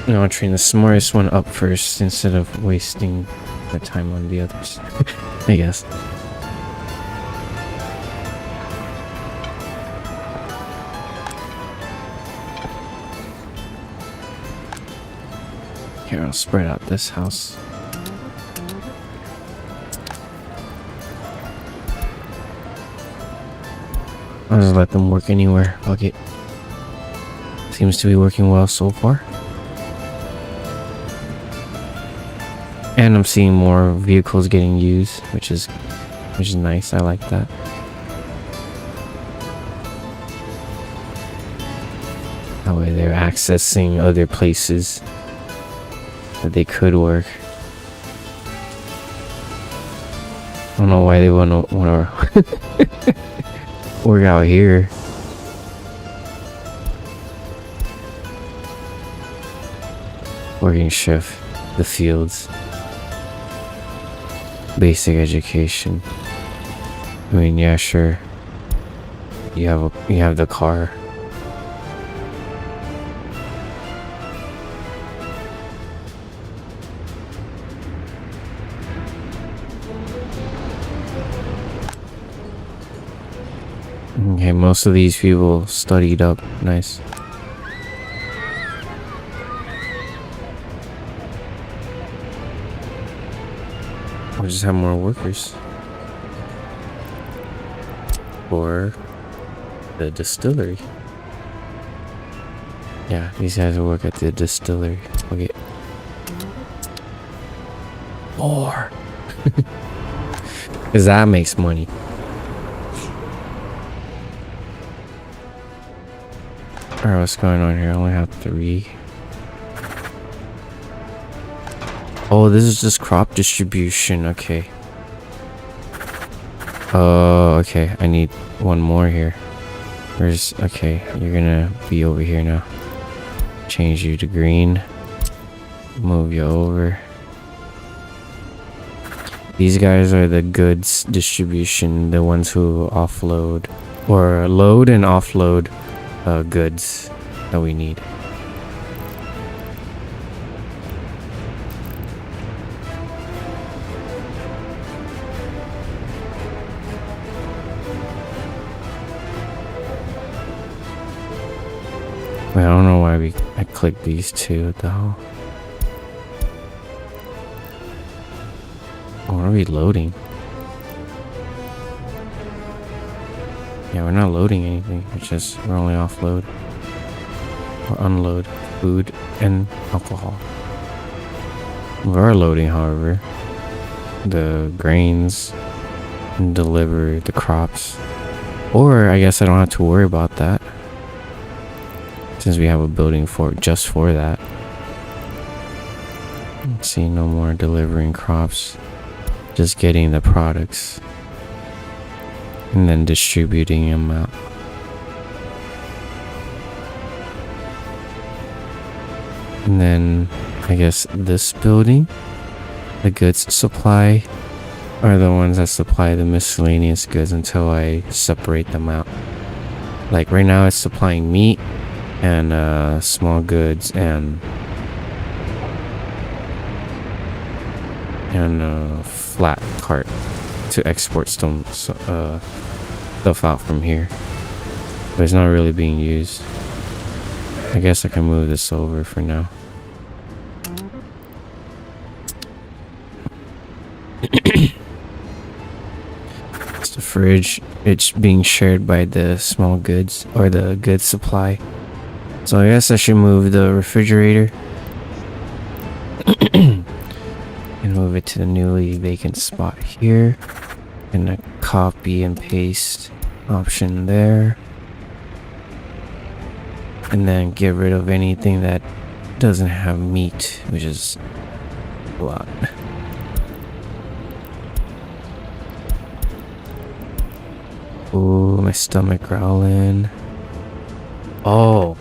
I'll train the smartest one up first instead of wasting the time on the others. I guess. Here, I'll spread out this house. I'll just let them work anywhere. Fuck it. Seems to be working well so far. And I'm seeing more vehicles getting used, which is nice. I like that. That way they're accessing other places that they could work. I don't know why they wanna work out here. Working shift, the fields, basic education. I mean, yeah, sure. You have the car. Okay, most of these people studied up. Nice. We'll just have more workers for the distillery. Yeah, these guys will work at the distillery. Okay. More. Because that makes money. Alright, what's going on here? I only have 3. Oh, this is just crop distribution. Okay. Oh, okay. I need one more here. Where's... Okay, you're gonna be over here now. Change you to green. Move you over. These guys are the goods distribution. The ones who offload. Or load and offload goods that we need. Wait, I don't know why I clicked these two. What the hell? Oh, are we loading? Yeah, we're not loading anything. It's just we're only offload or unload food and alcohol. We are loading, however, the grains and deliver the crops. Or I guess I don't have to worry about that, since we have a building for just for that. Let's see, no more delivering crops, just getting the products and then distributing them out. And then I guess this building, the goods supply, are the ones that supply the miscellaneous goods until I separate them out. Like right now it's supplying meat and small goods and flat cart to export stuff out from here, but it's not really being used. I guess I can move this over for now. It's the fridge. It's being shared by the small goods or the goods supply. So I guess I should move the refrigerator and move it to the newly vacant spot here, and a copy and paste option there, and then get rid of anything that doesn't have meat, which is a lot. Ooh, my stomach growling. Oh,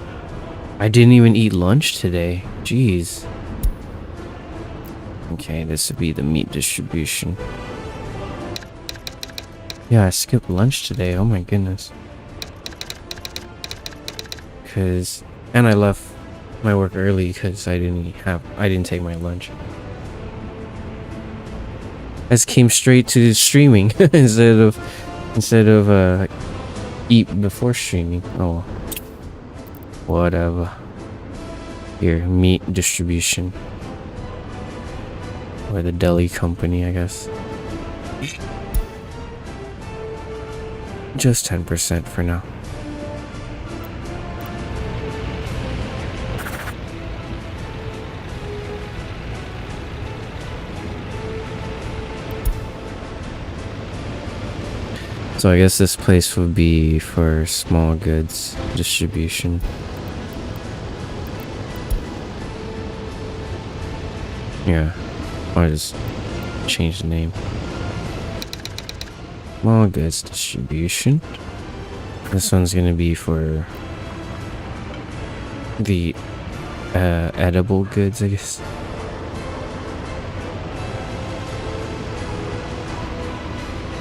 I didn't even eat lunch today. Jeez. Okay, this would be the meat distribution. Yeah, I skipped lunch today. Oh my goodness. And I left my work early because I didn't take my lunch. I just came straight to streaming instead of eat before streaming. Oh, whatever. Here, meat distribution, or the deli company, I guess. Just 10% for now. So I guess this place would be for small goods distribution. Yeah, I'll just change the name. Small goods distribution. This one's gonna be for the edible goods, I guess.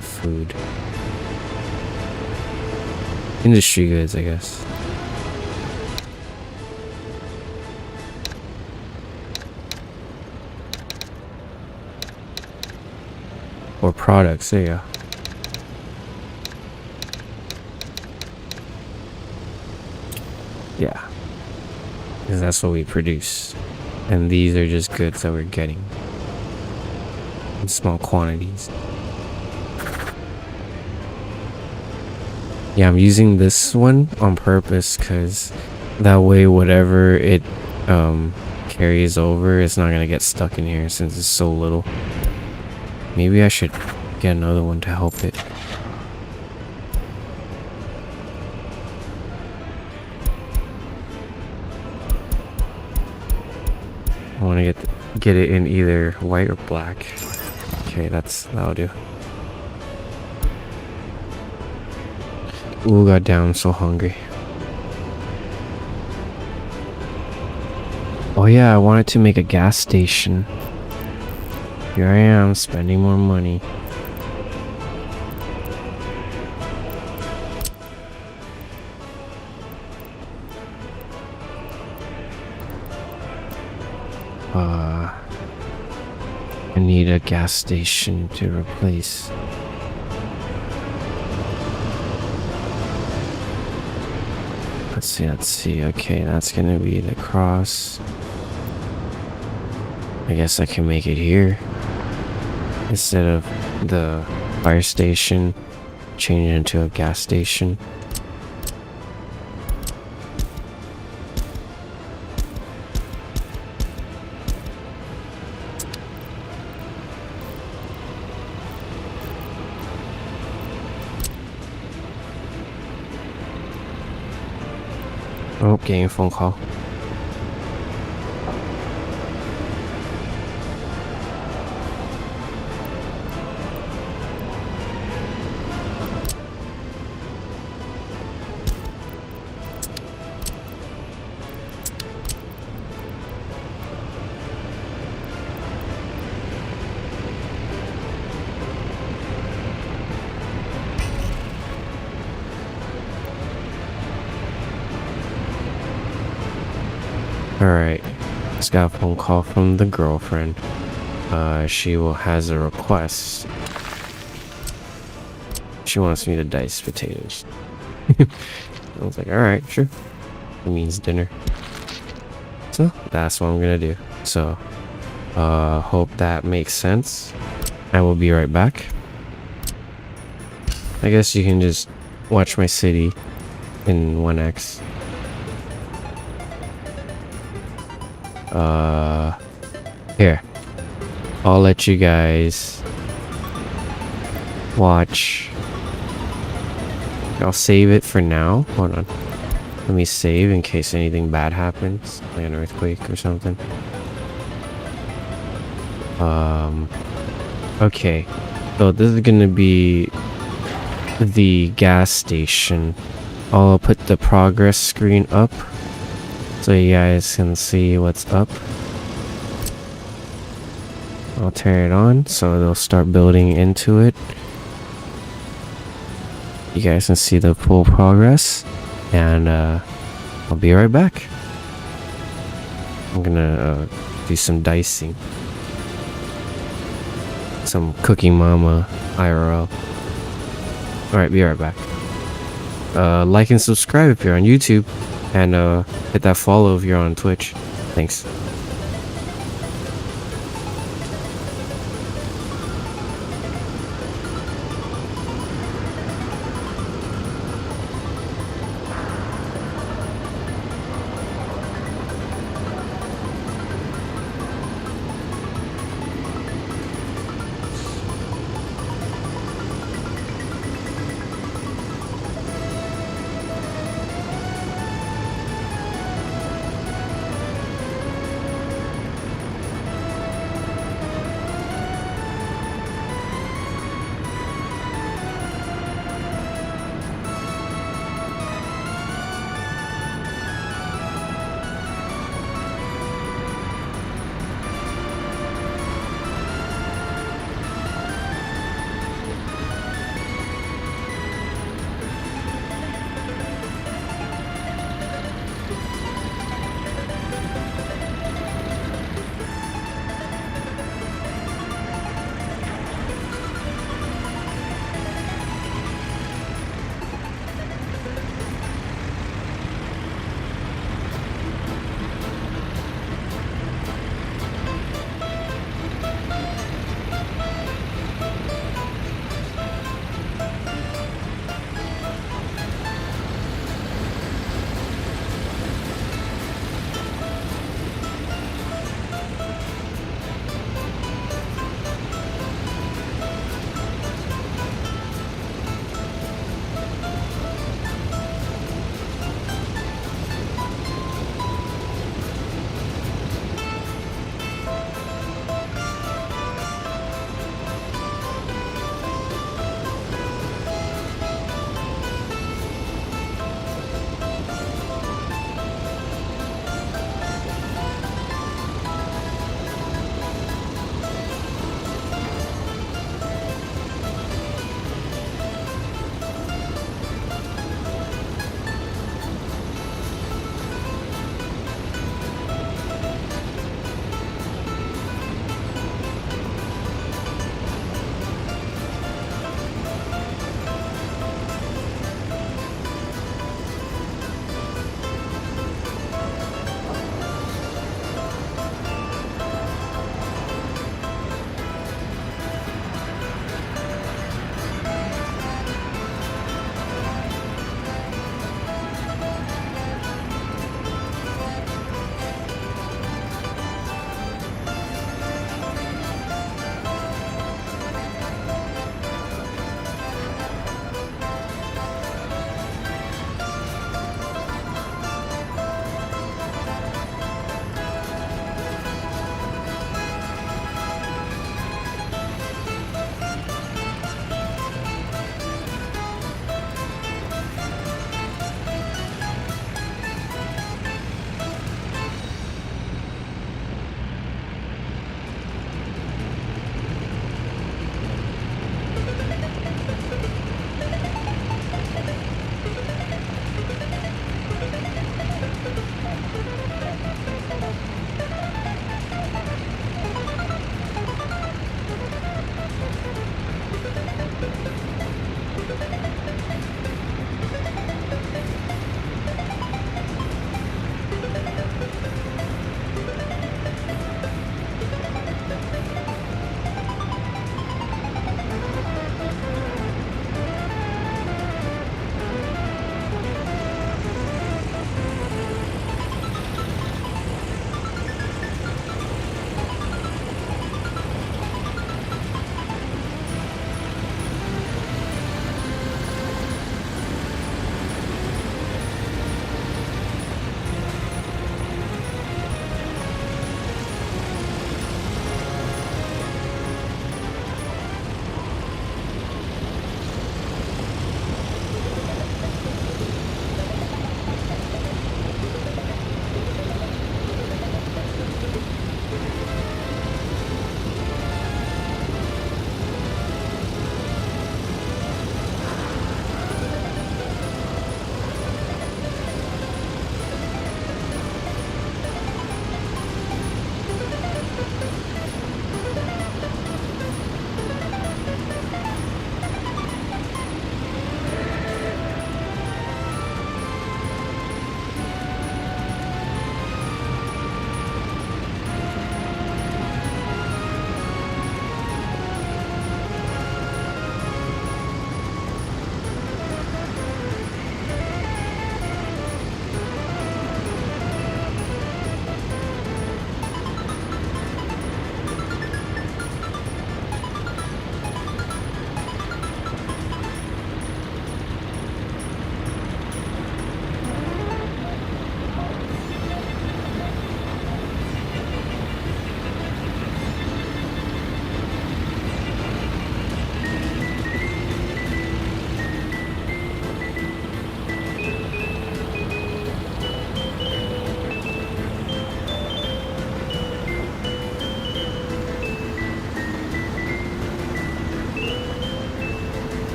Food. Industry goods, I guess. Or products, there you go. Yeah. Because that's what we produce. And these are just goods that we're getting in small quantities. Yeah, I'm using this one on purpose because that way whatever it carries over, it's not gonna get stuck in here since it's so little. Maybe I should get another one to help it. I want to get it in either white or black. Okay, that'll do. Ooh, goddamn, I'm so hungry. Oh yeah, I wanted to make a gas station. Here I am, spending more money. I need a gas station to replace. Let's see. Okay, that's gonna be the cross. I guess I can make it here. Instead of the fire station, change it into a gas station. Oh, getting a phone call. Alright. Just got a phone call from the girlfriend. She has a request. She wants me to dice potatoes. I was like, alright, sure. It means dinner. So that's what I'm gonna do. So hope that makes sense. I will be right back. I guess you can just watch my city in 1x. Here. I'll let you guys watch. I'll save it for now. Hold on. Let me save in case anything bad happens, like an earthquake or something. Okay. So this is gonna be the gas station. I'll put the progress screen up so you guys can see what's up. I'll turn it on so they'll start building into it. You guys can see the full progress, and I'll be right back. I'm gonna do some dicing, some Cooking Mama IRL. Alright, be right back. Like and subscribe if you're on YouTube, and hit that follow if you're on Twitch. Thanks.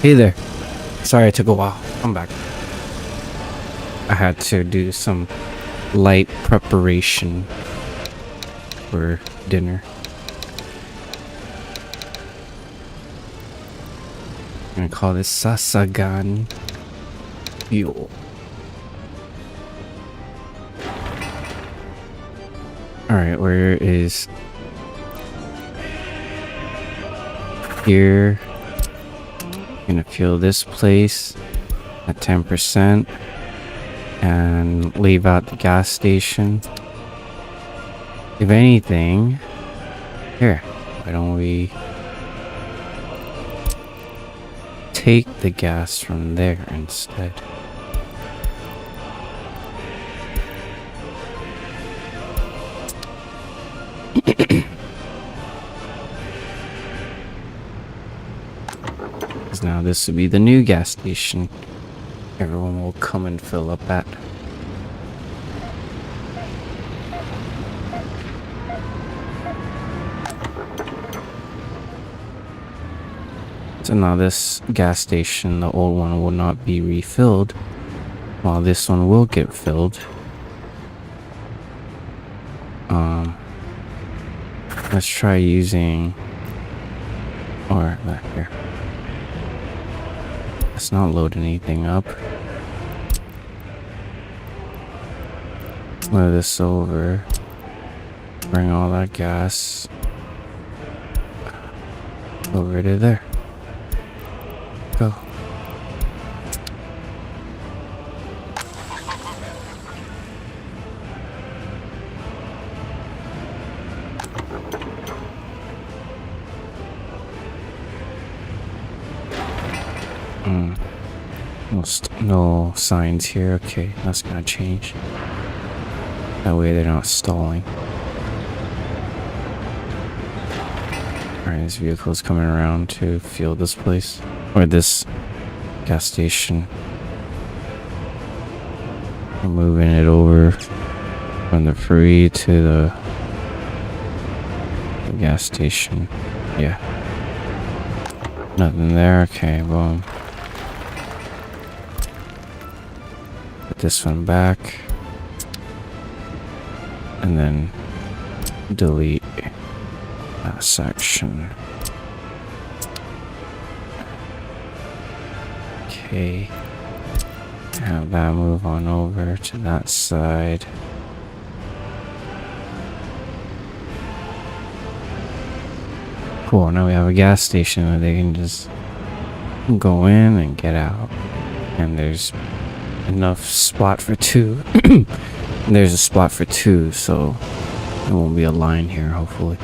Hey there. Sorry it took a while. I'm back. I had to do some light preparation for dinner. I'm gonna call this Sasagan fuel. Alright, where is here? Gonna fill this place at 10% and leave out the gas station. If anything, here, why don't we take the gas from there instead? Because now this will be the new gas station. Everyone will come and fill up at. So now this gas station, the old one, will not be refilled, while this one will get filled. Let's try using, or here. Let's not load anything up. Move this over. Bring all that gas over to there. Go. No signs here. Okay, that's gonna change. That way they're not stalling. Alright, this vehicle is coming around to fuel this place. Or this gas station. We're moving it over from the free to the gas station. Yeah. Nothing there. Okay, boom. Put this one back. And then delete that section. Okay. Have that move on over to that side. Cool, now we have a gas station where they can just go in and get out. And there's enough spot for two. There's a spot for two, so there won't be a line here, hopefully.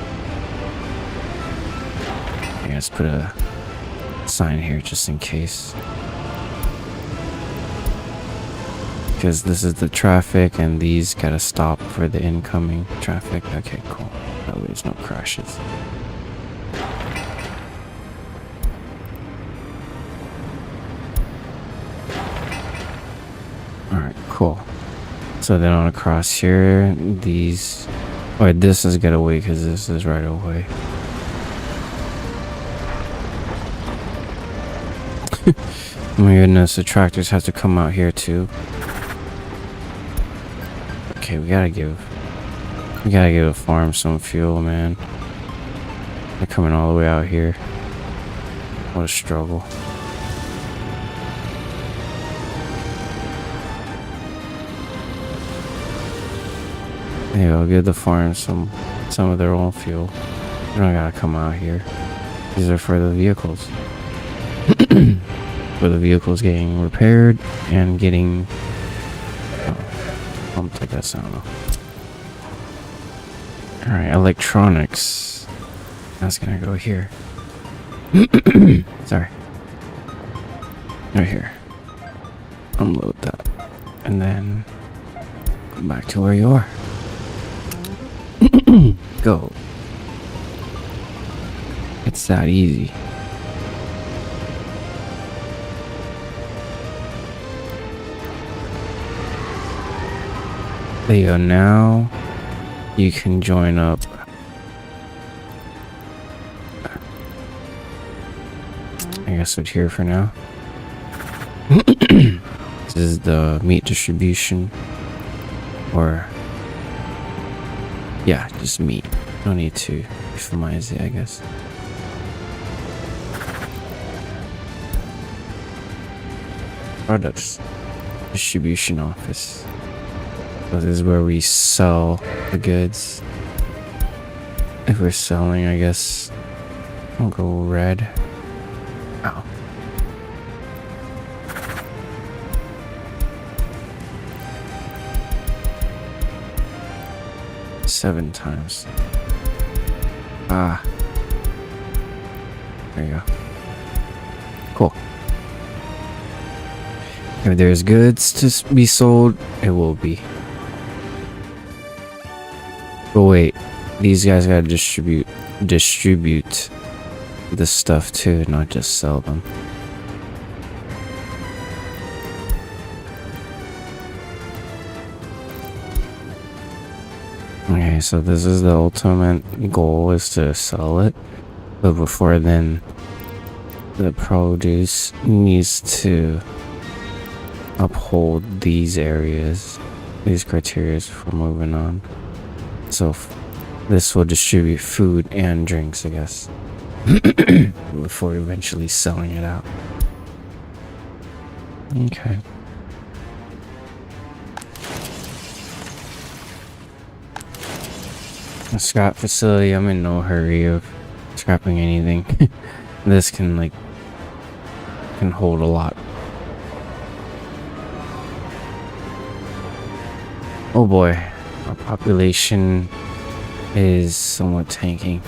Okay, let's put a sign here just in case. Because this is the traffic and these gotta stop for the incoming traffic. Okay, cool. That way there's no crashes. Alright, cool. So then on across here, these... Or this is gotta wait because this is right away. Oh my goodness, the tractors have to come out here too. Okay, we gotta give the farm some fuel, man. They're coming all the way out here. What a struggle. There you go, give the farm some of their own fuel. They don't gotta come out here. These are for the vehicles. For the vehicles getting repaired and getting... I'll take that sound off. Alright, electronics. That's gonna go here. Sorry. Right here. Unload that. And then come back to where you are. Go. It's that easy. There you go. Now you can join up I guess we're here for now. This is the meat distribution. Or... yeah, just meat. No need to euphemize it, I guess. Products. Distribution office. So this is where we sell the goods. If we're selling, I guess I'll go red. Ow. Seven times. Ah. There you go. Cool. If there's goods to be sold, it will be. But wait, these guys gotta distribute the stuff too, not just sell them. Okay, so this is the ultimate goal, is to sell it. But before then, the produce needs to uphold these areas, these criteria for moving on. So this will distribute food and drinks, I guess, before eventually selling it out. Okay. A scrap facility, I'm in no hurry of scrapping anything. This can hold a lot. Oh boy, our population is somewhat tanking.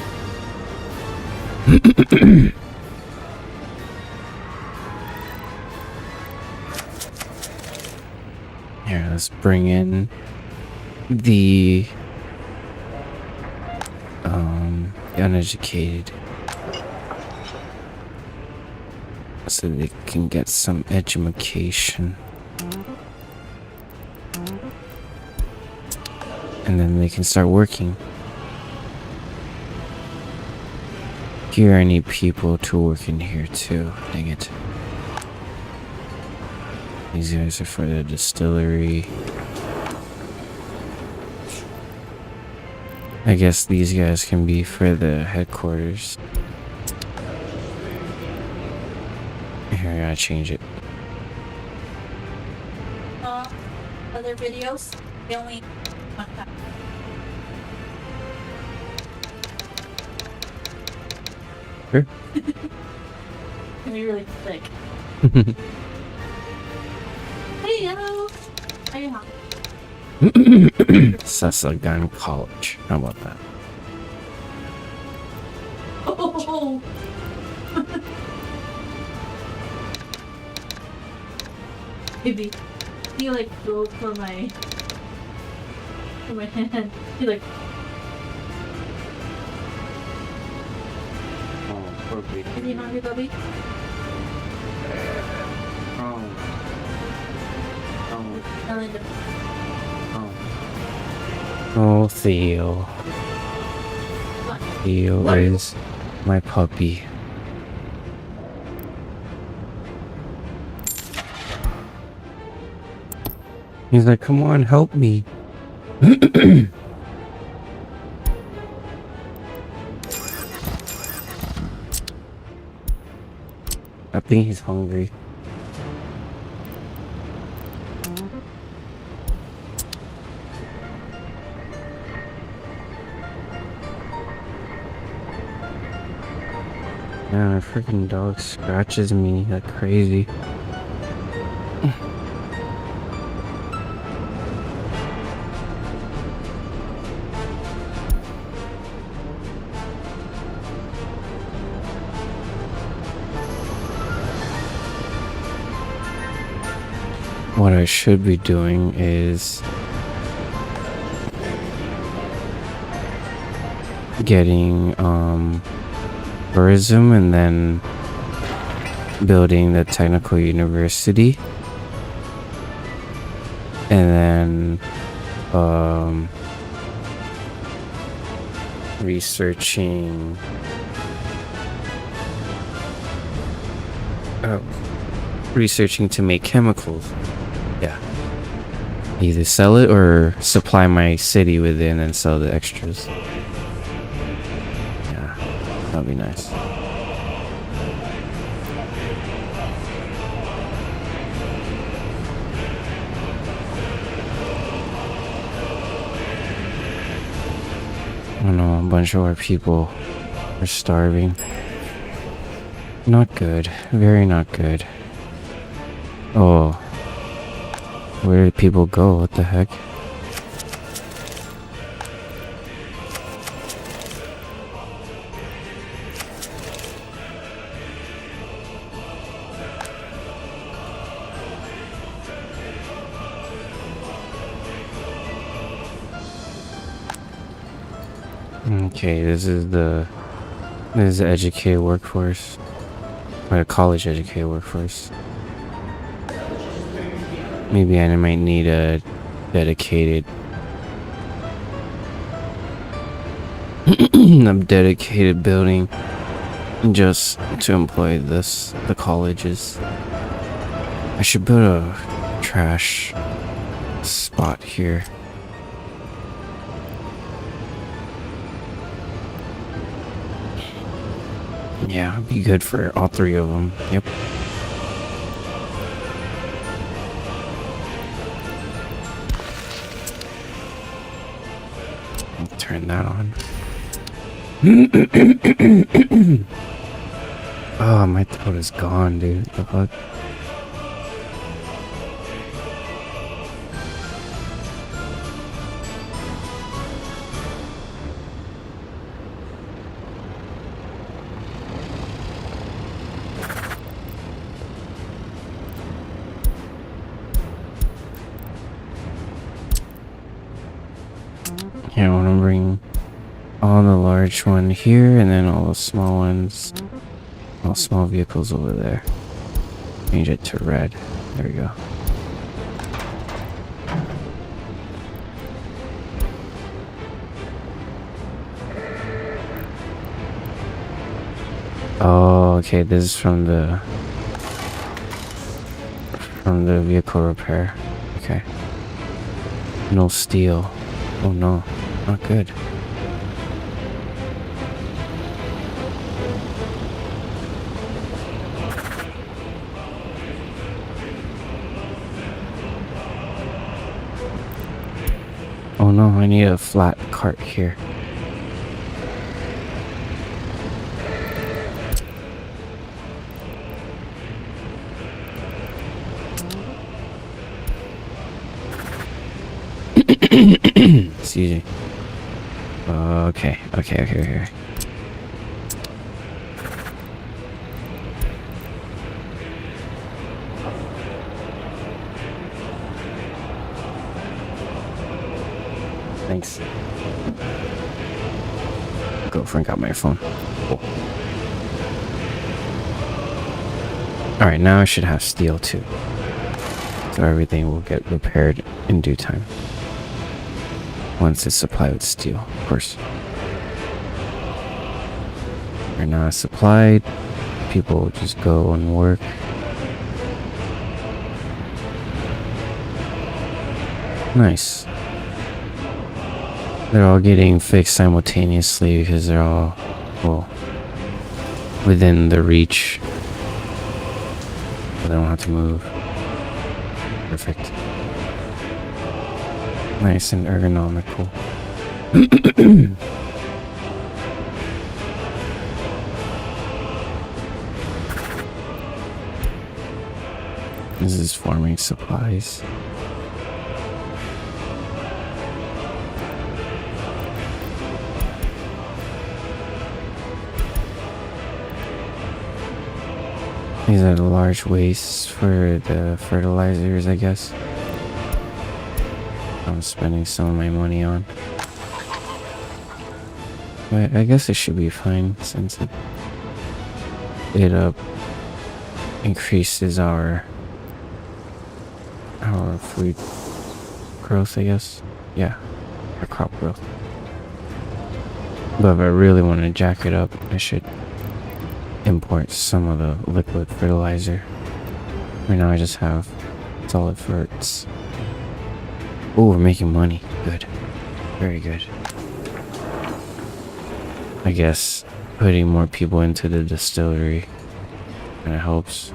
Here, let's bring in the uneducated, so they can get some education, and then they can start working. Here I need people to work in here too. Dang it. These guys are for the distillery. I guess these guys can be for the headquarters. Here, I gotta change it. Other videos, they only one time. Sure. Can be really thick. Hey, hello. How you doing? Sasagan College. How about that? Oh. Maybe he like broke for my hand. He like. Oh, poor baby. Is he hungry, Bubby? Melinda. Oh, Theo. Theo is my puppy. He's like, come on, help me. I think he's hungry. Yeah, a freaking dog scratches me like crazy. What I should be doing is getting tourism and then building the technical university, and then researching Oh, researching to make chemicals. Yeah. Either sell it or supply my city with it and then sell the extras. Yeah, that'd be nice. I know a bunch of our people are starving. Not good. Very not good. Oh. Where did people go? What the heck? Okay, this is the educated workforce. Or a college educated workforce. Maybe I might need a dedicated building just to employ the colleges. I should build a trash spot here. Yeah, it'd be good for all three of them. Yep. I'll turn that on. Oh, my throat is gone, dude. What the fuck? Yeah, I want to bring all the large one here and then all the small ones, all small vehicles over there. Change it to red. There we go. Oh, okay, this is from the vehicle repair. Okay. No steel. Oh no, not good. Oh no, I need a flat cart here. Excuse me. Okay. Thanks. Girlfriend got my phone. Cool. Alright, now I should have steel too. So everything will get repaired in due time. Once it's supplied with steel, of course. Right now it's supplied. People will just go and work. Nice. They're all getting fixed simultaneously because they're all, well, within the reach. So they don't have to move. Perfect. Nice and ergonomical. This is farming supplies. These are the large wastes for the fertilizers, I guess. I'm spending some of my money on. But I guess it should be fine since it increases our food growth, I guess. Yeah, our crop growth. But if I really want to jack it up, I should import some of the liquid fertilizer. Right now I just have solid ferts. Oh, we're making money. Good. Very good. I guess putting more people into the distillery kind of helps.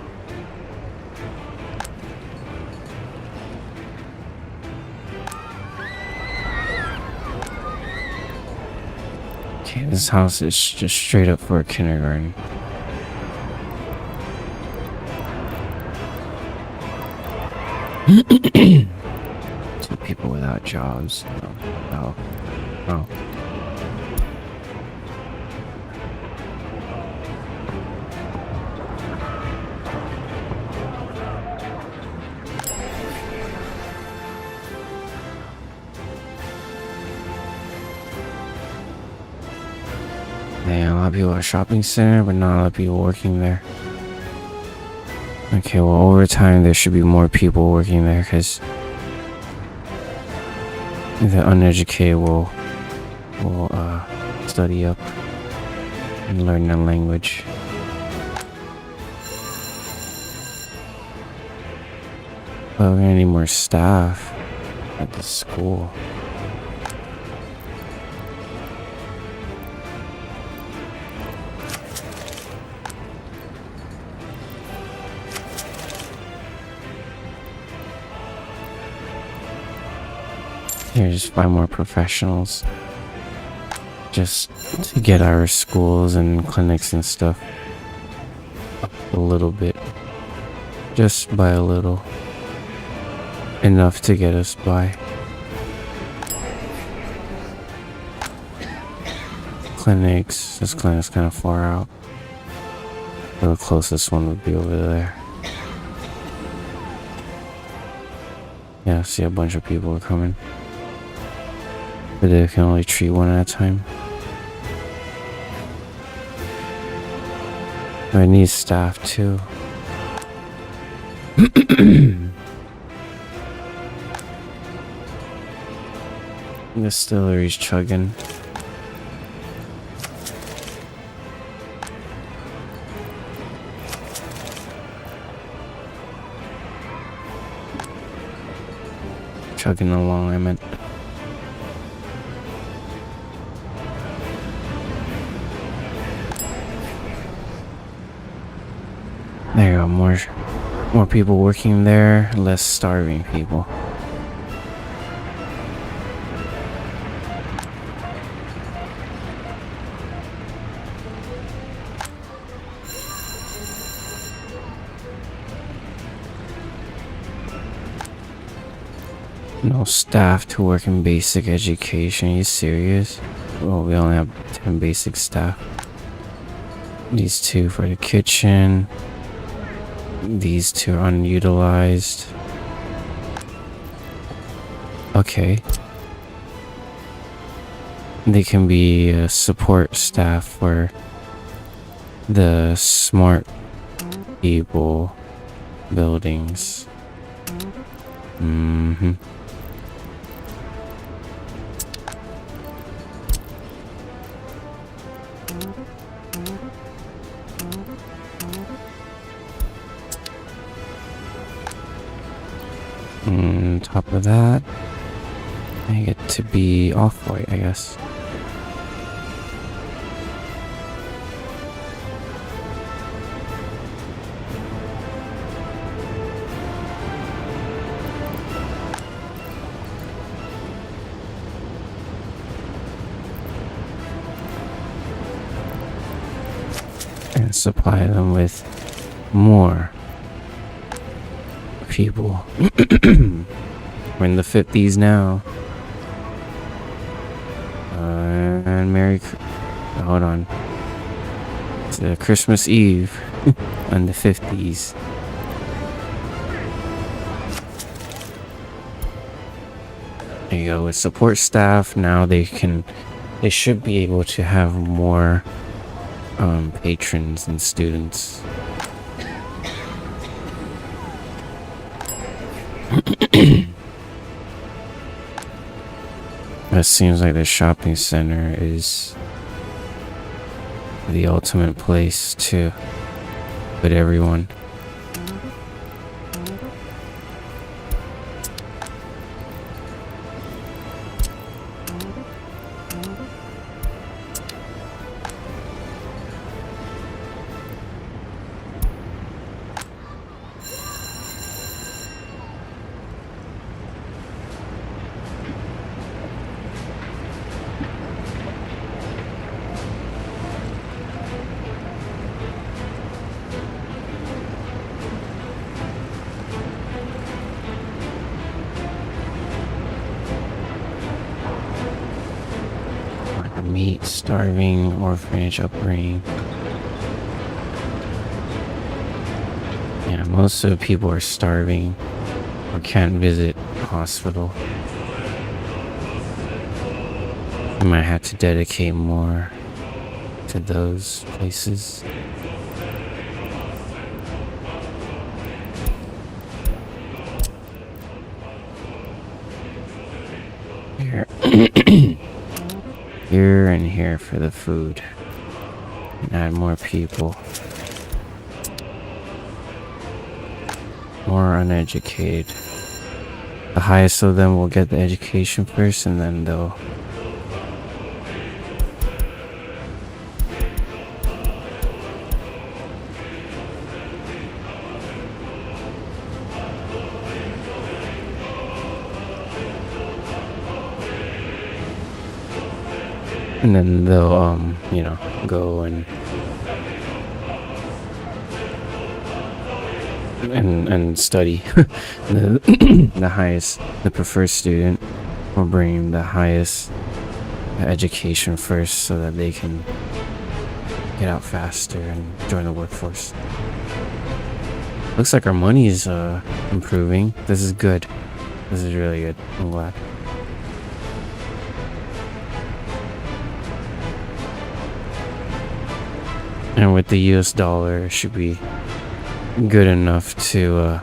Okay, this house is just straight up for a kindergarten. Two people without jobs. Oh. Oh. Man, a lot of people at a shopping center, but not a lot of people working there. Okay, well, over time, there should be more people working there, because the uneducated will study up and learn the language. But we're gonna need more staff at the school. Here, just 5 more professionals. Just to get our schools and clinics and stuff up a little bit. Just by a little. Enough to get us by. Clinics. This clinic's kind of far out. The closest one would be over there. Yeah, I see a bunch of people are coming. But they can only treat one at a time. I need staff too. Distillery's chugging. Chugging along, I meant. There you go, more people working there, less starving people. No staff to work in basic education. Are you serious? Well, we only have 10 basic staff. These 2 for the kitchen. These 2 are unutilized. Okay. They can be support staff for the smart people buildings. On top of that, I get to be off-white, I guess. And supply them with more people. We're in the 50s now. And hold on. It's Christmas Eve on the 50s. There you go. With support staff, now they should be able to have more patrons and students. It seems like the shopping center is the ultimate place to put everyone. Meat, starving, orphanage, upbringing. Yeah, most of the people are starving or can't visit hospital. I might have to dedicate more to those places. Here. Here and here for the food. And add more people. More uneducated. The highest of them will get the education first, and then they'll you know, go and study. The highest, the preferred student will bring the highest education first so that they can get out faster and join the workforce. Looks like our money is improving. This is good. This is really good. I'm glad. And with the US dollar, it should be good enough to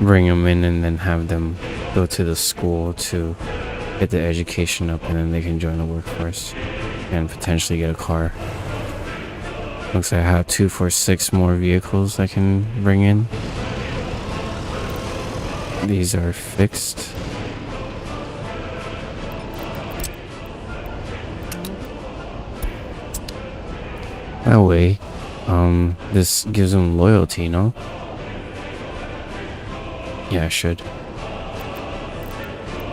bring them in and then have them go to the school to get the education up, and then they can join the workforce and potentially get a car. Looks like I have 246 more vehicles I can bring in. These are fixed. That way, this gives them loyalty, no? Yeah, I should.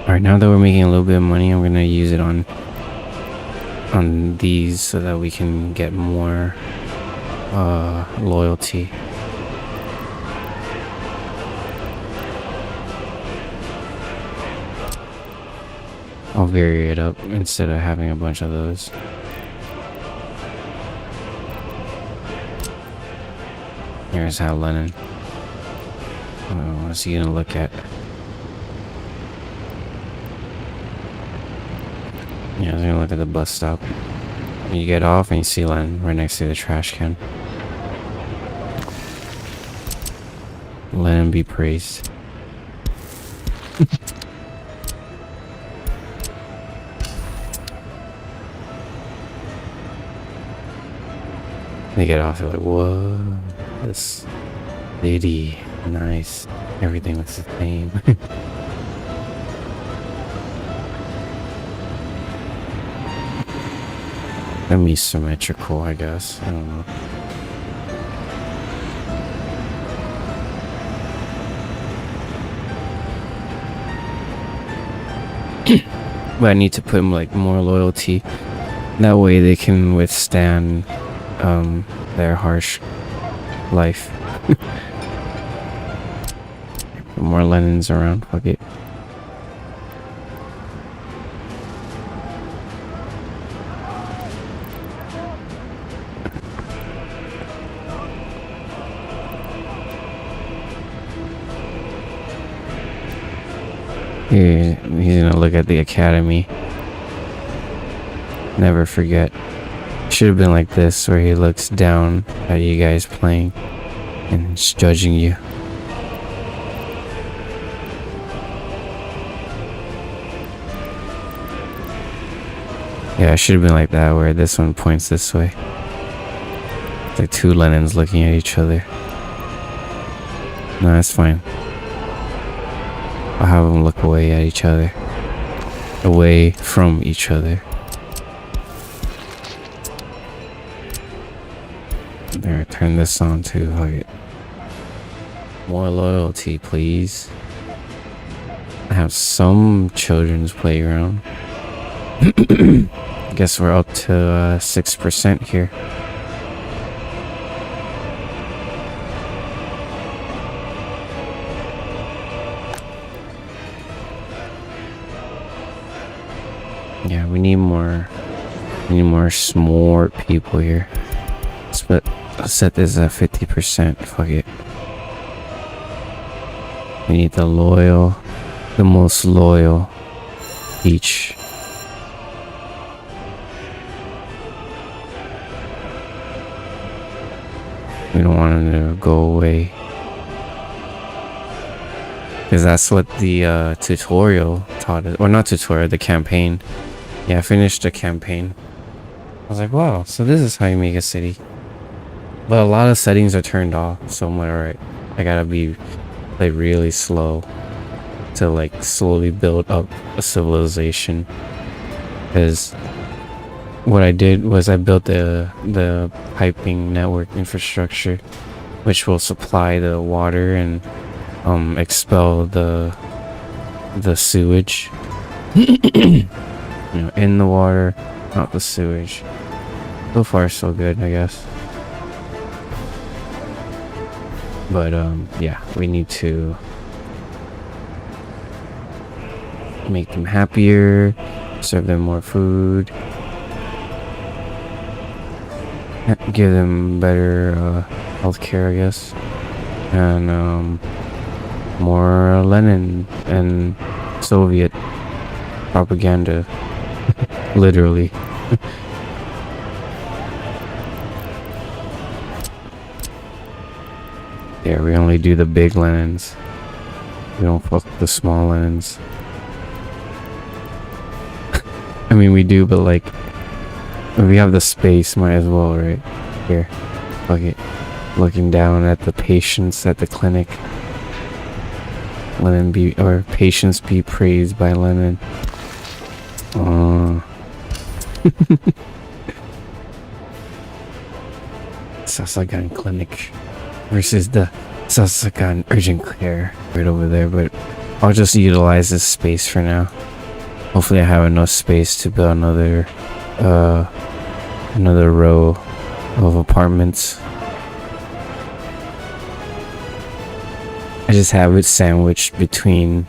Alright, now that we're making a little bit of money, I'm gonna use it on these so that we can get more loyalty. I'll vary it up instead of having a bunch of those. Here's Hal Lennon. What's he gonna look at? Yeah, I was gonna look at the bus stop. You get off and you see Lennon right next to the trash can. Lennon be praised. They get off, they're like, whoa, this lady, nice. Everything looks the same. That'd be symmetrical, I guess. I don't know. But I need to put like more loyalty. That way they can withstand their harsh life. Put more Lennons around, fuck it. Here, he's gonna look at the academy. Never forget. Should have been like this, where he looks down at you guys playing and is judging you. Yeah, it should have been like that, where this one points this way. like two Lenins looking at each other. No, that's fine. I'll have them look away at each other. Away from each other. There, turn this on too. Okay. More loyalty, please. I have some children's playground. Guess we're up to 6% here. Yeah, we need more smart people here. Let's set this at 50%. Fuck it. We need the most loyal each. We don't want them to go away. Because that's what the tutorial taught us. Or not tutorial, the campaign. Yeah, I finished the campaign. I was like, wow, so this is how you make a city. But a lot of settings are turned off, so I'm like, alright, I gotta be like really slow to like slowly build up a civilization. Because what I did was I built the piping network infrastructure, which will supply the water and expel the sewage. You know, in the water, not the sewage. So far, so good, I guess. But yeah, we need to make them happier, serve them more food, give them better healthcare, I guess, and more Lenin and Soviet propaganda. Literally. There, we only do the big Lenins. We don't fuck with the small Lenins. I mean, we do, but like, if we have the space, might as well, right? Here, fuck it. Looking down at the patients at the clinic. Patients be praised by Lenin. Sasagan Clinic versus the Sasagan Urgent Care right over there, but I'll just utilize this space for now. Hopefully I have enough space to build another row of apartments. I just have it sandwiched between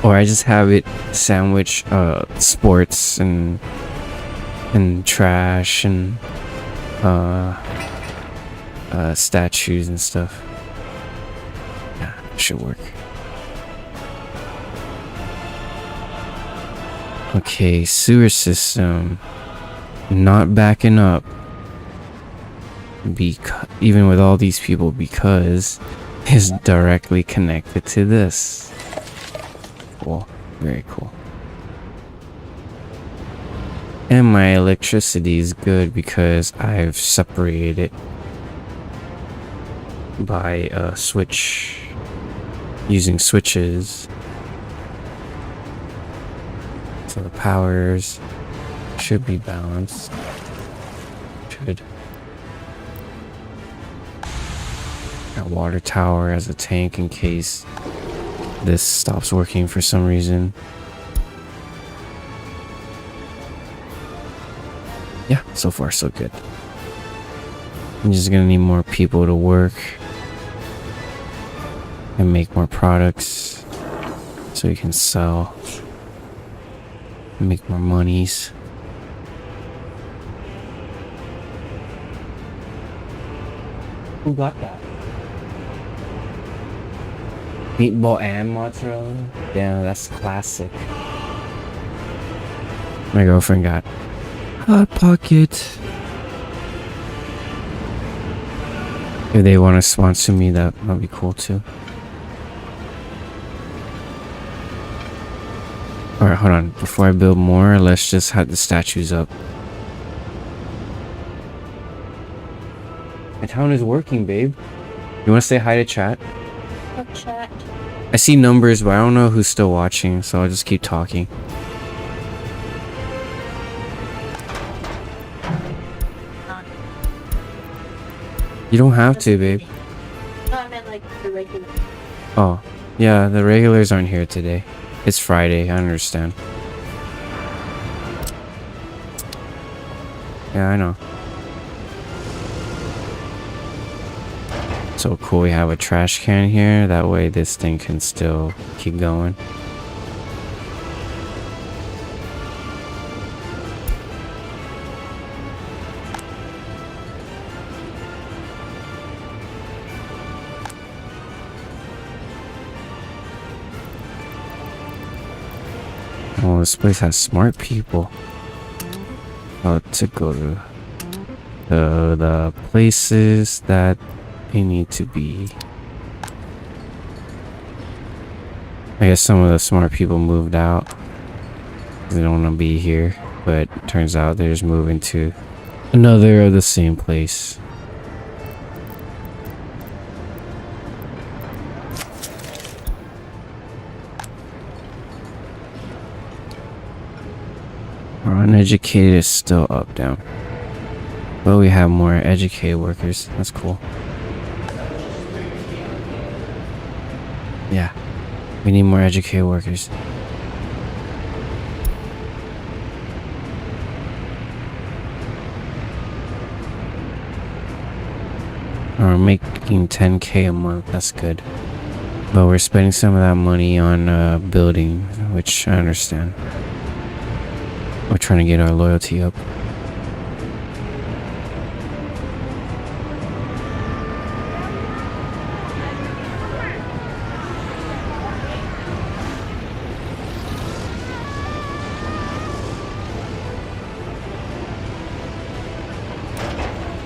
or I just have it sandwich sports and trash and statues and stuff. Yeah, should work. Okay, sewer system not backing up even with all these people, because it's directly connected to this. Cool, very cool. And my electricity is good because I've separated it by a switch, using switches. So the powers should be balanced. Should. Got a water tower as a tank in case this stops working for some reason. Yeah, so far so good. I'm just gonna need more people to work and make more products so we can sell and make more monies. Who got that? Meatball and mozzarella? Damn, that's classic. My girlfriend got Hot Pocket. If they want to sponsor me, that would be cool too. Alright, hold on. Before I build more, let's just have the statues up. My town is working, babe. You want to say hi to chat? What chat? I see numbers, but I don't know who's still watching, so I'll just keep talking. You don't have to, babe. No, I meant like the regular. Oh, yeah, the regulars aren't here today. It's Friday, I understand. Yeah, I know. So cool, we have a trash can here. That way this thing can still keep going. Oh, this place has smart people. Oh, to go to the places that they need to be. I guess some of the smart people moved out. They don't want to be here, but turns out they're just moving to another of the same place. Our uneducated is still up, down. But we have more educated workers. That's cool. Yeah. We need more educated workers. We're making 10K a month. That's good. But we're spending some of that money on building, which I understand. We're trying to get our loyalty up.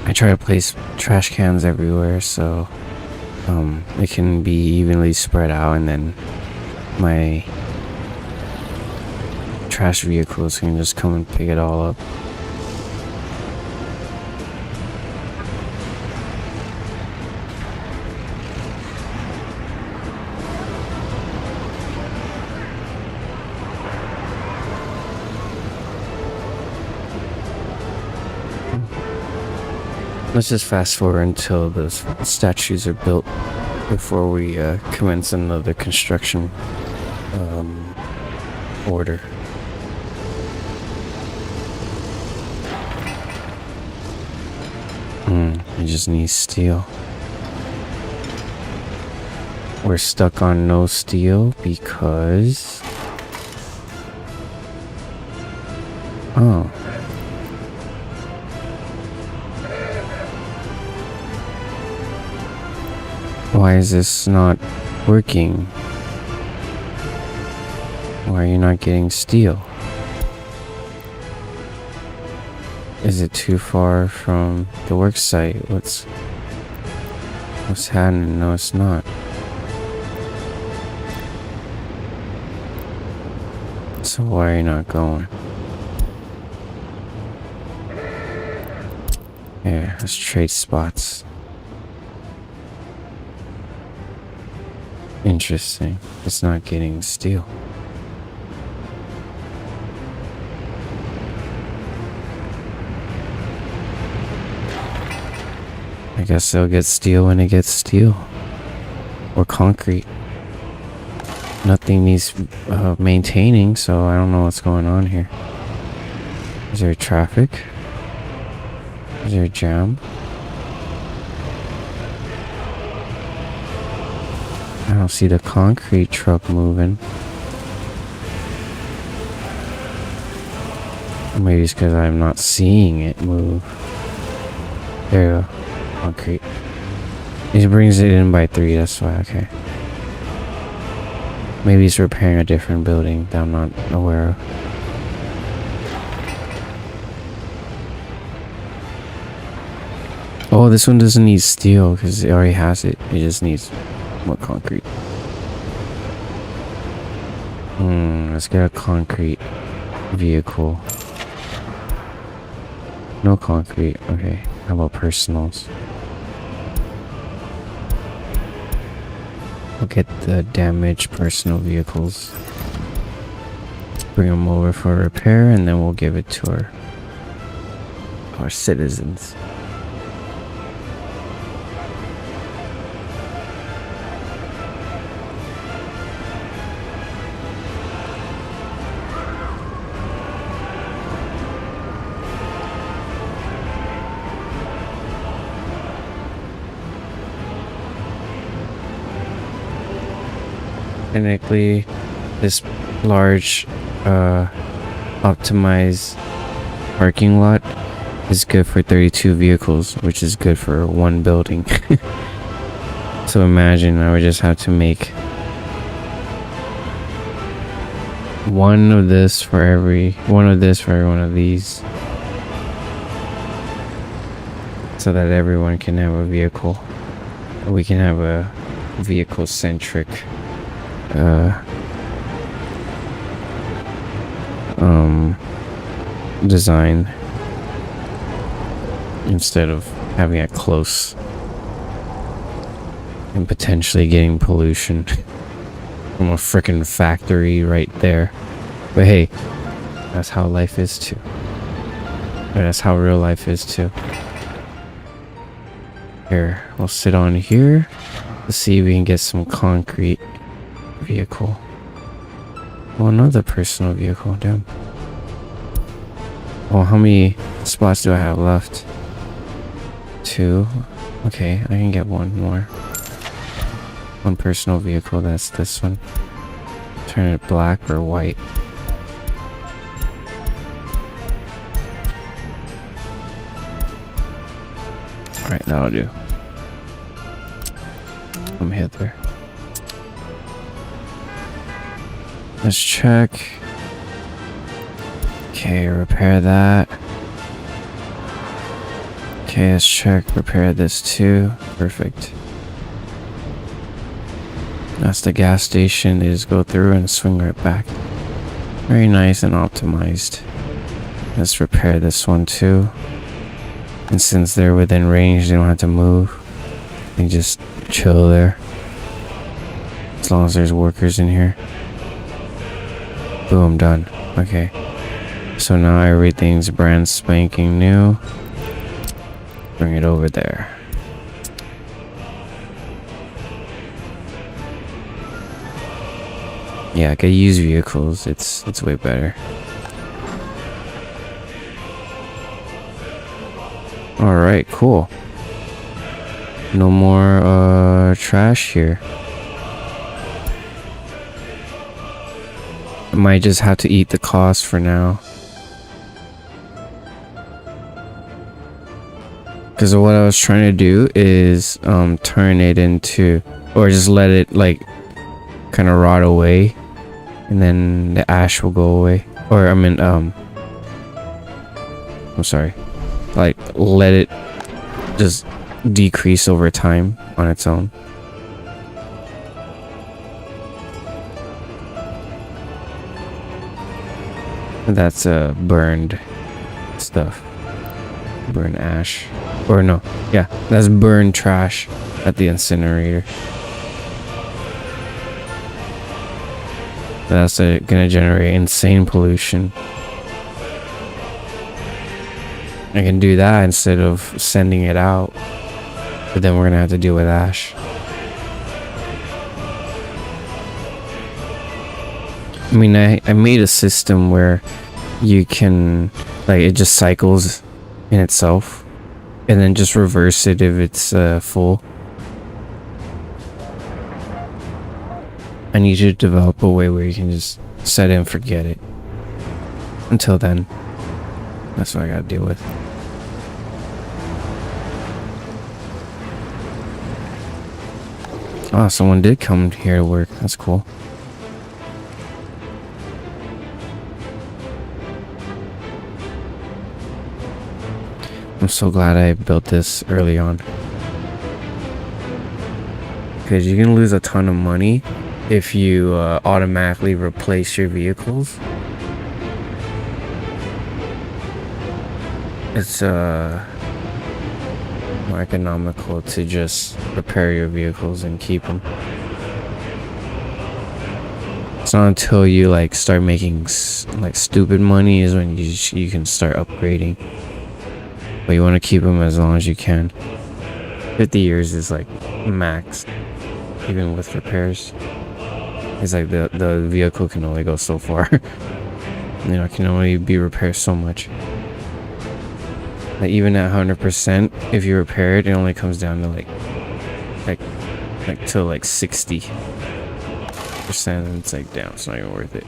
I try to place trash cans everywhere so it can be evenly spread out, and then my trash vehicles can just come and pick it all up. Let's just fast forward until the statues are built before we commence another construction order. I just need steel. We're stuck on no steel because... Oh. Why is this not working? Why are you not getting steel? Is it too far from the work site? What's happening? No, it's not. So why are you not going? Yeah, let's trade spots. Interesting. It's not getting steel. I guess they'll get steel when it gets steel. Or concrete. Nothing needs maintaining, so I don't know what's going on here. Is there traffic? Is there a jam? I don't see the concrete truck moving. Or maybe it's because I'm not seeing it move. There you go. Concrete. He brings it in by 3, that's why, okay. Maybe he's repairing a different building that I'm not aware of. Oh, this one doesn't need steel because it already has it. It just needs more concrete. Let's get a concrete vehicle. No concrete. Okay. How about personals? We'll get the damaged personal vehicles, bring them over for repair, and then we'll give it to our citizens. Technically, this large optimized parking lot is good for 32 vehicles, which is good for one building. So imagine I would just have to make one of this for every one of these, so that everyone can have a vehicle. We can have a vehicle centric design instead of having it close and potentially getting pollution from a frickin' factory right there. But hey, that's how life is too. Or that's how real life is too. Here, we'll sit on here to see if we can get some concrete vehicle. Oh, another personal vehicle, damn. Oh, how many spots do I have left? 2. Okay, I can get one more. One personal vehicle, that's this one. Turn it black or white. Alright, that'll do. Come hither. Let's check. Okay, repair that. Okay, let's check. Repair this too. Perfect. That's the gas station. They just go through and swing right back. Very nice and optimized. Let's repair this one too. And since they're within range, they don't have to move. They just chill there. As long as there's workers in here. Boom, done. Okay. So now everything's brand spanking new. Bring it over there. Yeah, get used vehicles. It's way better. Alright, cool. No more trash here. I might just have to eat the cost for now. Because what I was trying to do is turn it into, or just let it like kind of rot away, and then the ash will go away. Or I mean, I'm sorry, like let it just decrease over time on its own. That's burned stuff. Burn ash. Or no, yeah, that's burned trash at the incinerator. That's gonna generate insane pollution. I can do that instead of sending it out, but then we're gonna have to deal with ash. I mean, I made a system where you can, like, it just cycles in itself, and then just reverse it if it's full. I need you to develop a way where you can just set it and forget it. Until then, that's what I gotta deal with. Oh, someone did come here to work. That's cool. I'm so glad I built this early on. Because you can lose a ton of money if you automatically replace your vehicles. It's more economical to just repair your vehicles and keep them. It's not until you like start making like stupid money is when you can start upgrading. But you want to keep them as long as you can. 50 years is like max, even with repairs. It's like the vehicle can only go so far. You know, it can only be repaired so much. Like even at 100%, if you repair it, it only comes down to like to like 60%. And it's like, damn, it's not even worth it.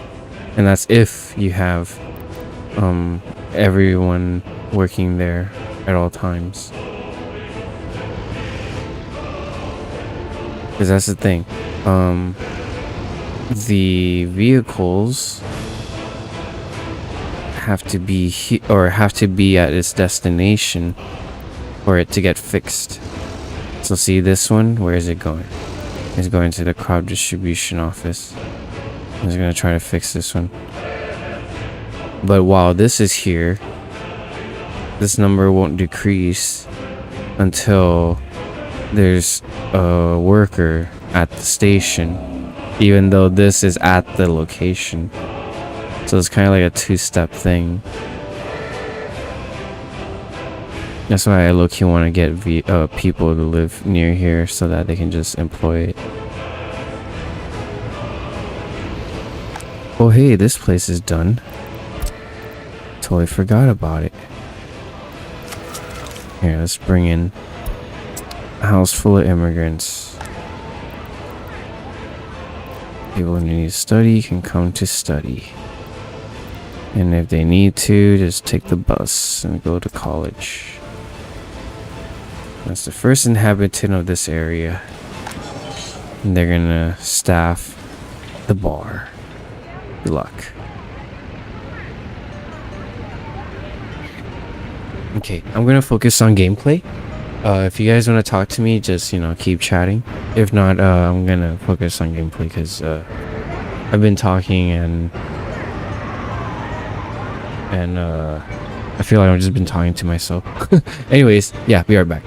And that's if you have everyone working there at all times. Because that's the thing. The vehicles have to be have to be at its destination for it to get fixed. So see this one, where is it going? It's going to the crop distribution office. I'm just gonna try to fix this one. But while this is here, this number won't decrease until there's a worker at the station, even though this is at the location. So it's kind of like a two-step thing. That's why I low-key want to get people to live near here so that they can just employ it. Oh hey, this place is done. Totally forgot about it. Here, let's bring in a house full of immigrants. People who need to study can come to study. And if they need to, just take the bus and go to college. That's the first inhabitant of this area. And they're gonna staff the bar. Good luck. Okay, I'm gonna focus on gameplay. If you guys want to talk to me, just, you know, keep chatting. If not, I'm gonna focus on gameplay because I've been talking and I feel like I've just been talking to myself. Anyways, yeah, be right back.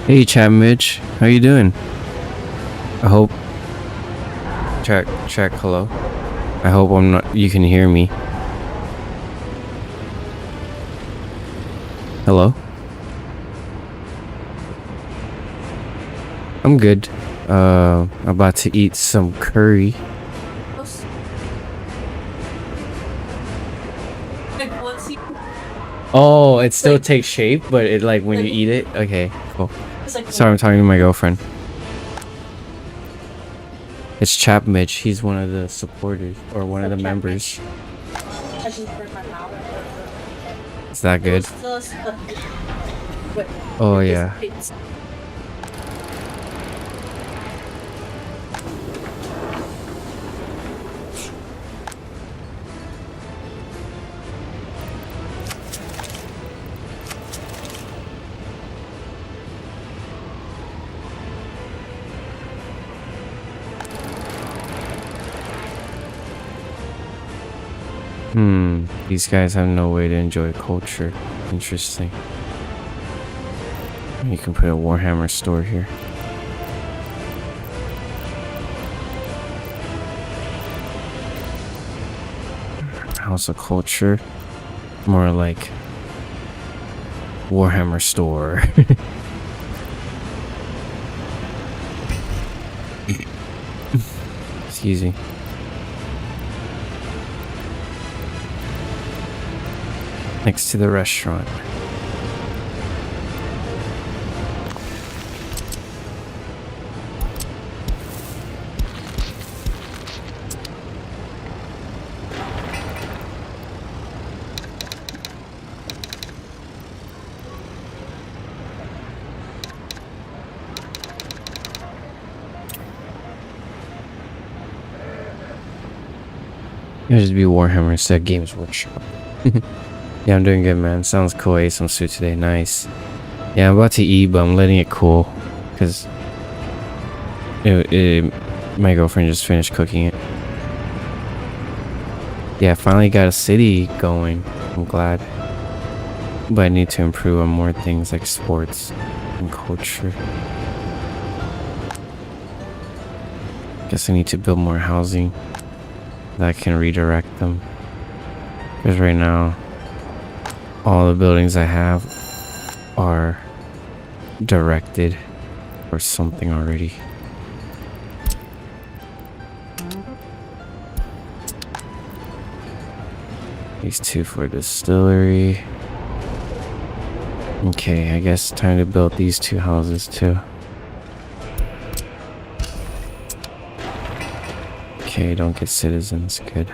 Hey, chat Mitch. How you doing? I hope. Check. Hello. I hope I'm not. You can hear me. Hello. I'm good. About to eat some curry. Like once you, Oh, it still Like- takes shape, but it like when you like- eat it. Okay, cool. it's like Sorry, I'm talking to my girlfriend. It's Chap Mitch. He's one of the supporters or one of the Chap members. I just burnt my mouth. Is that good? It was still but Oh it yeah. dissipates. These guys have no way to enjoy culture. Interesting. You can put a Warhammer store here. House of Culture. More like Warhammer store. Excuse me. Next to the restaurant. It'll just be Warhammer instead of Games Workshop. Yeah, I'm doing good, man. Sounds cool. I ate some soup today. Nice. Yeah, I'm about to eat, but I'm letting it cool. Because my girlfriend just finished cooking it. Yeah, I finally got a city going. I'm glad. But I need to improve on more things like sports and culture. Guess I need to build more housing that can redirect them. Because right now, all the buildings I have are directed for something already. These two for distillery. Okay, I guess time to build these two houses too. Okay, don't get citizens. Good.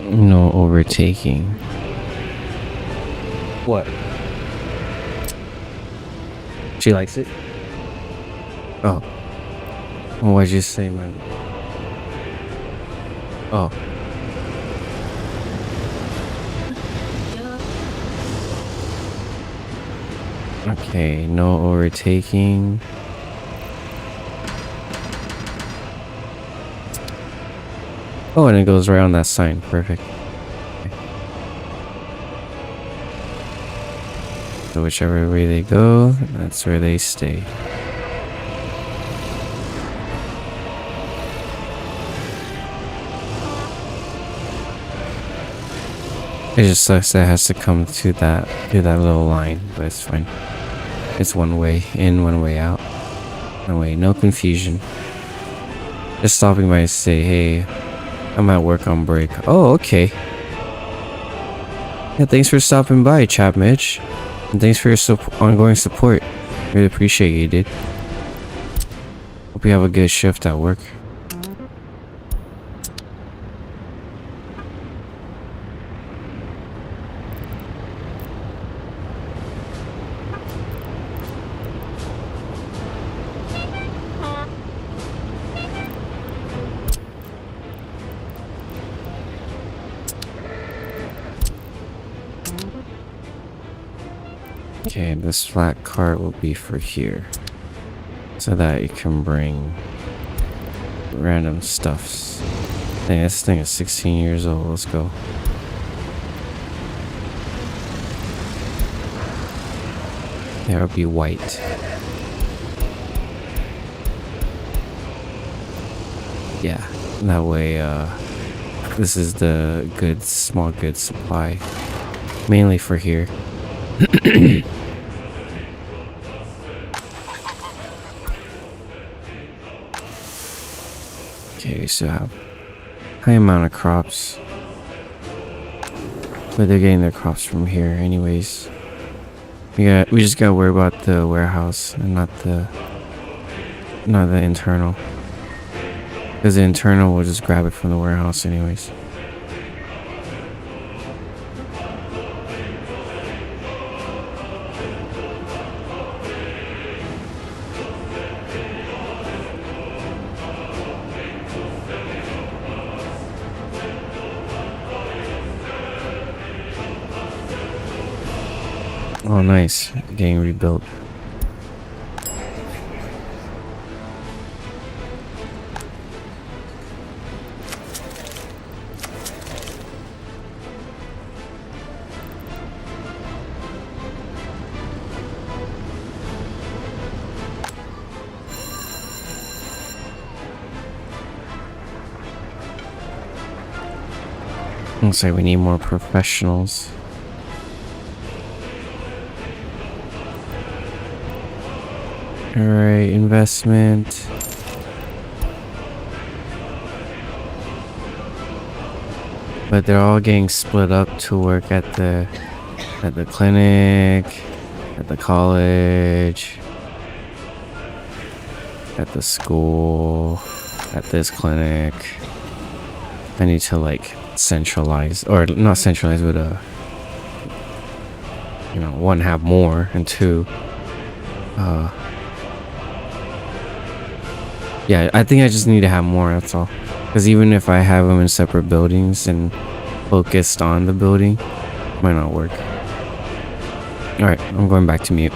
No overtaking. What? She likes it? Oh. What'd you say, man? Oh. Okay, no overtaking. Oh, and it goes right on that sign. Perfect. Okay. So whichever way they go, that's where they stay. It just sucks that it has to come to that little line, but it's fine. It's one way in, one way out. No way, no confusion. Just stopping by to say, hey, I'm at work on break. Oh, okay. Yeah, thanks for stopping by, Chap Mitch. And thanks for your ongoing support. Really appreciate you, dude. Hope you have a good shift at work. Okay, this flat cart will be for here. So that you can bring random stuffs. Dang, this thing is 16 years old. Let's go. There will be white. Yeah, that way, this is the good, small goods supply. Mainly for here. Okay, we still have high amount of crops. But they're getting their crops from here anyways. We just gotta worry about the warehouse and not the internal. Because the internal will just grab it from the warehouse anyways. Oh, nice. Getting rebuilt. Looks like we need more professionals. Alright, investment. But they're all getting split up to work at the clinic, at the college, at the school, at this clinic. I need to like centralize, or not centralize, but you know, one, have more, and two, yeah, I think I just need to have more, that's all. Because even if I have them in separate buildings and focused on the building, it might not work. Alright, I'm going back to mute.